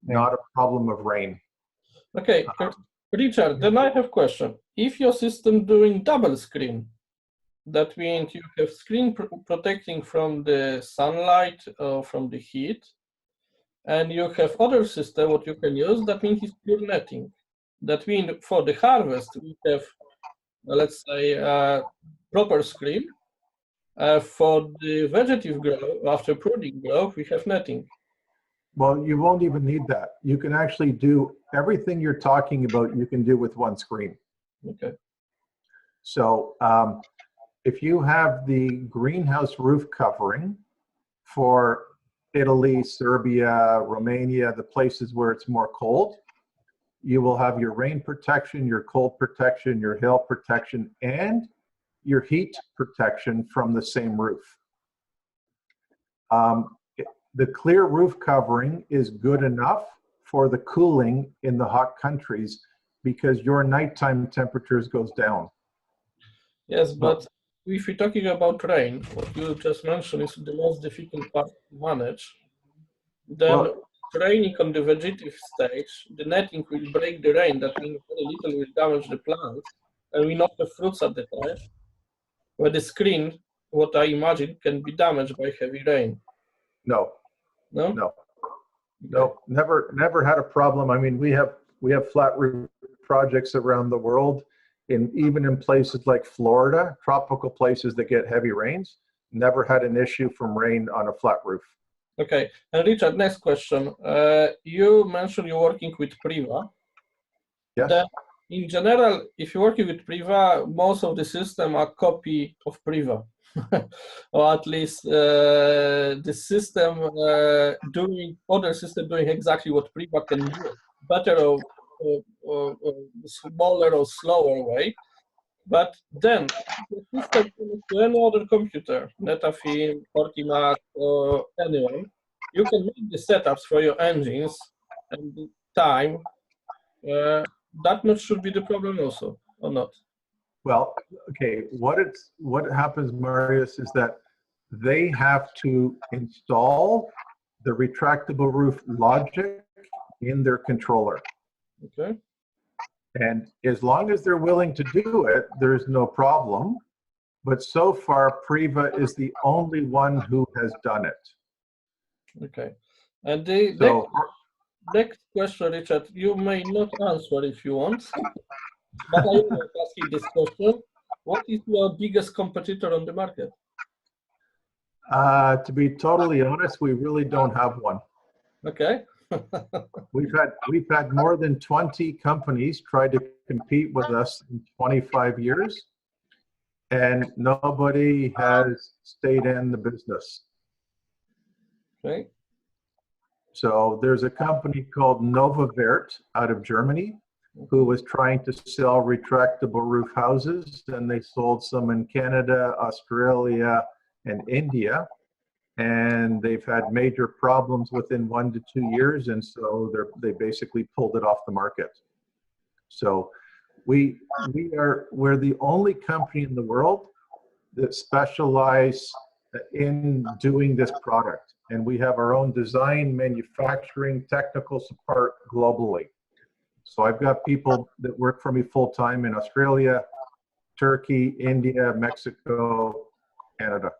not a problem of rain. Okay, Richard, then I have a question. If your system doing double screen, that means you have screen protecting from the sunlight or from the heat, and you have other system what you can use, that means it's pure netting. That means for the harvest, we have, let's say, proper screen. For the vegetative growth, after pruning growth, we have netting. Well, you won't even need that. You can actually do everything you're talking about, you can do with one screen. Okay. So if you have the greenhouse roof covering for Italy, Serbia, Romania, the places where it's more cold, you will have your rain protection, your cold protection, your hail protection, and your heat protection from the same roof. The clear roof covering is good enough for the cooling in the hot countries because your nighttime temperatures goes down. Yes, but if we're talking about rain, what you just mentioned is the most difficult part to manage. Then raining on the vegetative stage, the netting will break the rain. That means very little will damage the plants, and we not have fruits at the time. Where the screen, what I imagine, can be damaged by heavy rain. No. No? No. No, never had a problem. I mean, we have flat roof projects around the world, even in places like Florida, tropical places that get heavy rains, never had an issue from rain on a flat roof. Okay, and Richard, next question. You mentioned you're working with Priva. Yes. Then, in general, if you're working with Priva, most of the system are copy of Priva. Or at least the system doing other system doing exactly what Priva can do, better or smaller or slower way. But then the system connects to any other computer, Netafim, Fortimac, or anyone. You can make the setups for your engines and the time. That much should be the problem also, or not? Well, okay, what happens, Marius, is that they have to install the retractable roof logic in their controller. Okay. And as long as they're willing to do it, there's no problem. But so far, Priva is the only one who has done it. Okay. And the next question, Richard, you may not answer if you want, but I will ask you this question. What is your biggest competitor on the market? To be totally honest, we really don't have one. Okay. We've had more than 20 companies try to compete with us in 25 years, and nobody has stayed in the business. Okay. So there's a company called Novavert out of Germany who was trying to sell retractable roof houses, and they sold some in Canada, Australia, and India. And they've had major problems within 1 to 2 years, and so they basically pulled it off the market. So we're the only company in the world that specialize in doing this product, and we have our own design, manufacturing, technical support globally. So I've got people that work for me full-time in Australia, Turkey, India, Mexico, Canada.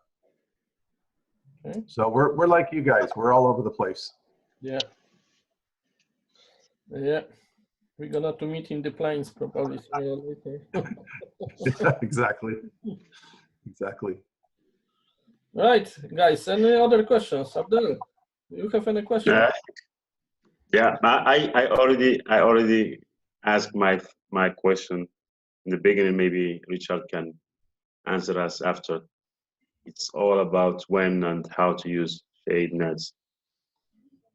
Okay. So we're like you guys. We're all over the place. Yeah. Yeah. We're gonna have to meet in the plains probably sooner or later. Exactly. Exactly. Right, guys. Any other questions? Abdel? You have any question? Yeah, I already asked my question in the beginning. Maybe Richard can answer us after. It's all about when and how to use shade nets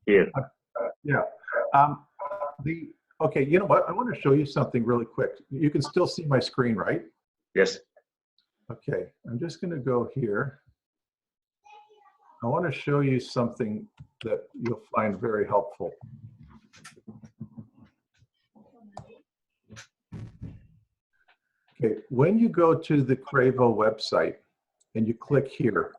here. Yeah. Okay, you know what? I want to show you something really quick. You can still see my screen, right? Yes. Okay, I'm just going to go here. I want to show you something that you'll find very helpful. Okay, when you go to the Cravo website and you click here,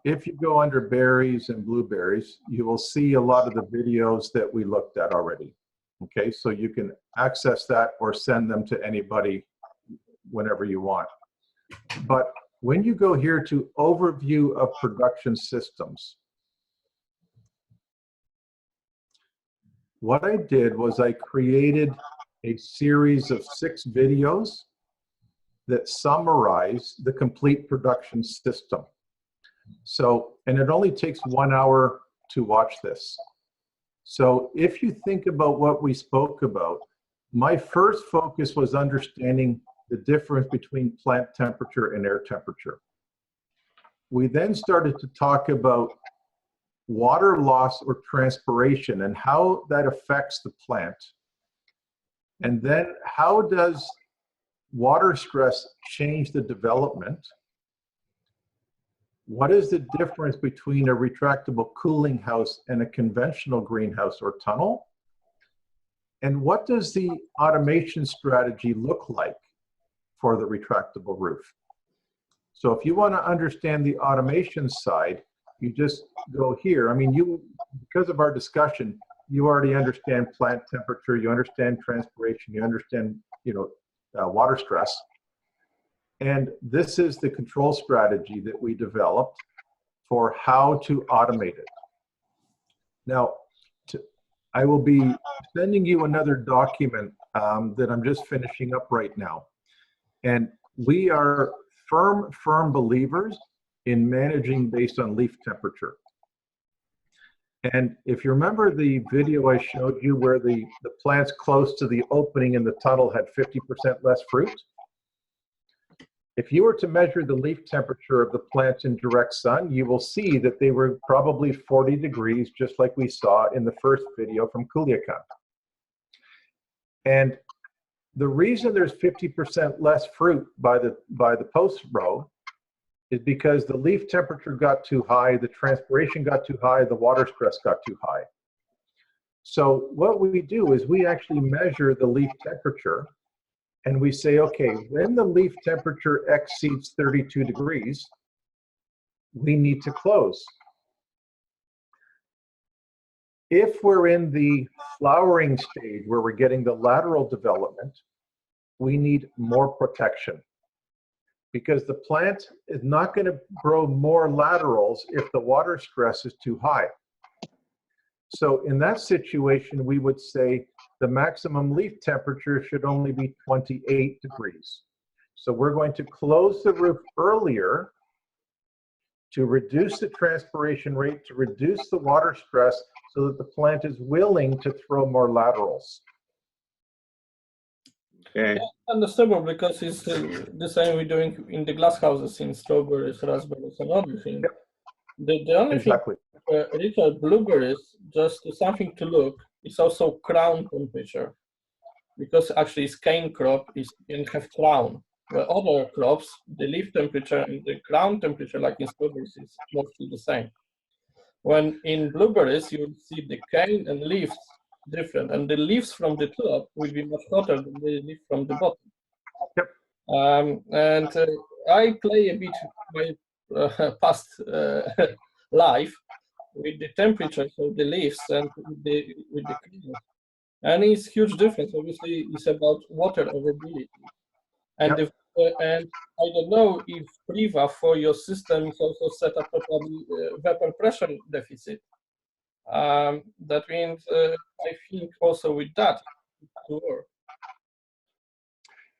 if you go under berries and blueberries, you will see a lot of the videos that we looked at already. Okay, so you can access that or send them to anybody whenever you want. But when you go here to Overview of Production Systems, what I did was I created a series of 6 videos that summarize the complete production system. So, and it only takes 1 hour to watch this. So if you think about what we spoke about, my first focus was understanding the difference between plant temperature and air temperature. We then started to talk about water loss or transpiration and how that affects the plant. And then how does water stress change the development? What is the difference between a retractable cooling house and a conventional greenhouse or tunnel? And what does the automation strategy look like for the retractable roof? So if you want to understand the automation side, you just go here. I mean, because of our discussion, you already understand plant temperature, you understand transpiration, you understand, water stress. And this is the control strategy that we developed for how to automate it. Now, I will be sending you another document that I'm just finishing up right now. And we are firm believers in managing based on leaf temperature. And if you remember the video I showed you where the plants close to the opening in the tunnel had 50% less fruit, if you were to measure the leaf temperature of the plants in direct sun, you will see that they were probably 40 degrees, just like we saw in the first video from Culiacan. And the reason there's 50% less fruit by the post row is because the leaf temperature got too high, the transpiration got too high, the water stress got too high. So what we do is we actually measure the leaf temperature and we say, okay, when the leaf temperature exceeds 32 degrees, we need to close. If we're in the flowering stage where we're getting the lateral development, we need more protection because the plant is not going to grow more laterals if the water stress is too high. So in that situation, we would say the maximum leaf temperature should only be 28 degrees. So we're going to close the roof earlier to reduce the transpiration rate, to reduce the water stress so that the plant is willing to throw more laterals. Okay. Understandable, because it's the same we're doing in the glass houses in strawberries, raspberries, and everything. Yep. The only Exactly. thing, Richard, blueberries, just something to look, is also crown temperature, because actually it's cane crop can have crown. Where other crops, the leaf temperature and the crown temperature, like in strawberries, is mostly the same. When in blueberries, you will see the cane and leaves different, and the leaves from the top will be much hotter than the leaf from the bottom. Yep. And I play a bit my past life with the temperatures of the leaves and with the cane. And it's huge difference. Obviously, it's about water availability. And Yep. And I don't know if Priva for your system is also set up probably vapor pressure deficit. That means I think also with that to work.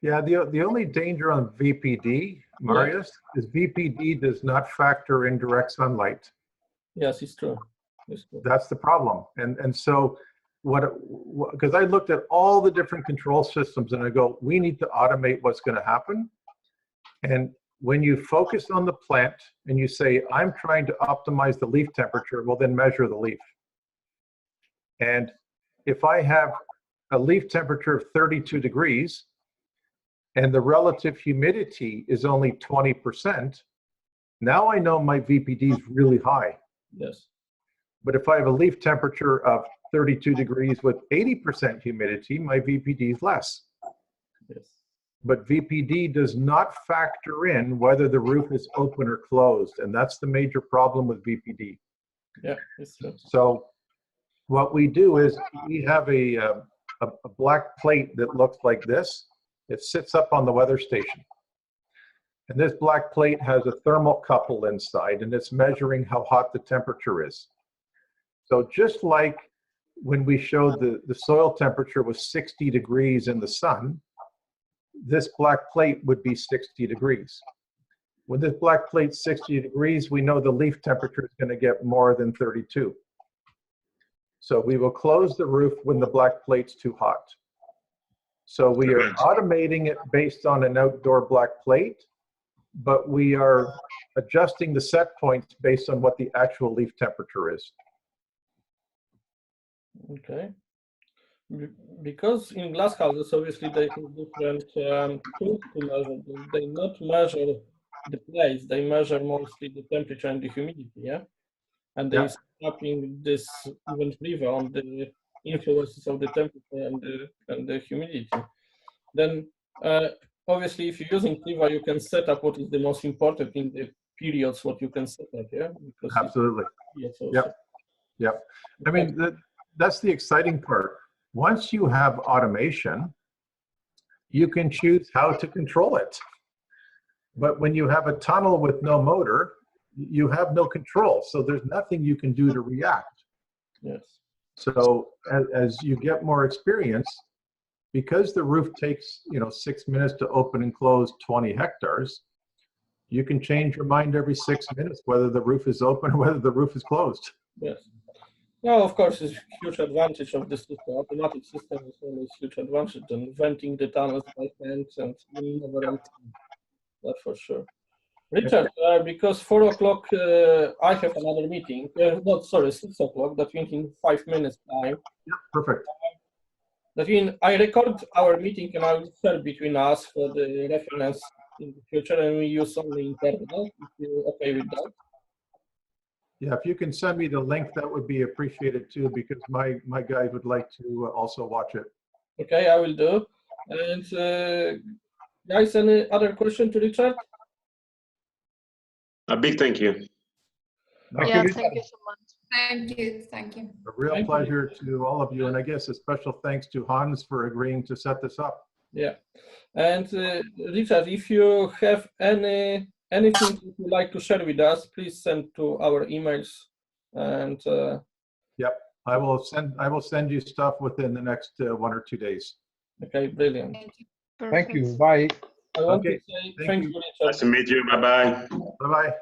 Yeah, the only danger on VPD, Marius, is VPD does not factor in direct sunlight. Yes, it's true. It's true. That's the problem. And so because I looked at all the different control systems and I go, we need to automate what's going to happen. And when you focus on the plant and you say, I'm trying to optimize the leaf temperature, well, then measure the leaf. And if I have a leaf temperature of 32 degrees and the relative humidity is only 20%, now I know my VPD is really high. Yes. But if I have a leaf temperature of 32 degrees with 80% humidity, my VPD is less. Yes. But VPD does not factor in whether the roof is open or closed, and that's the major problem with VPD. Yeah, it's true. So what we do is we have a black plate that looks like this. It sits up on the weather station. And this black plate has a thermocouple inside, and it's measuring how hot the temperature is. So just like when we showed the soil temperature was 60 degrees in the sun, this black plate would be 60 degrees. When this black plate's 60 degrees, we know the leaf temperature is going to get more than 32. So we will close the roof when the black plate's too hot. So we are automating it based on an outdoor black plate, but we are adjusting the set points based on what the actual leaf temperature is. Okay. Because in glass houses, obviously they have different tools to measure. They not measure the place, they measure mostly the temperature and the humidity, yeah? And they snapping this event river on the influences of the temperature and the humidity. Then obviously if you're using Triva, you can set up what is the most important in the periods, what you can set up, yeah? Because absolutely. Yep. I mean, that's the exciting part. Once you have automation, you can choose how to control it. But when you have a tunnel with no motor, you have no control. So there's nothing you can do to react. Yes. So as you get more experience, because the roof takes 6 minutes to open and close 20 hectares, you can change your mind every 6 minutes whether the roof is open or whether the roof is closed. Yes. No, of course, it's a huge advantage of the system. Automatic system is always a huge advantage than venting the tunnels by hand and never empty. That's for sure. Richard, because 4 o'clock, I have another meeting. Not sorry, 6 o'clock. That means in 5 minutes time. Yeah, perfect. That means I record our meeting and I will share between us for the reference in the future, and we use only internal. If you're okay with that. Yeah, if you can send me the link, that would be appreciated too, because my guys would like to also watch it. Okay, I will do. And guys, any other question to Richard? A big thank you. Thank you so much. Thank you. A real pleasure to all of you, and I guess a special thanks to Hans for agreeing to set this up. Yeah, and Richard, if you have anything that you'd like to share with us, please send to our emails. And yep, I will send you stuff within the next 1 or 2 days. Okay, brilliant. Thank you. Bye. I want to say thank you, Richard. Nice to meet you. Bye bye. Bye bye.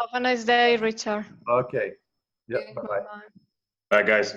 Have a nice day, Richard. Okay. Yep. Bye bye. Bye, guys.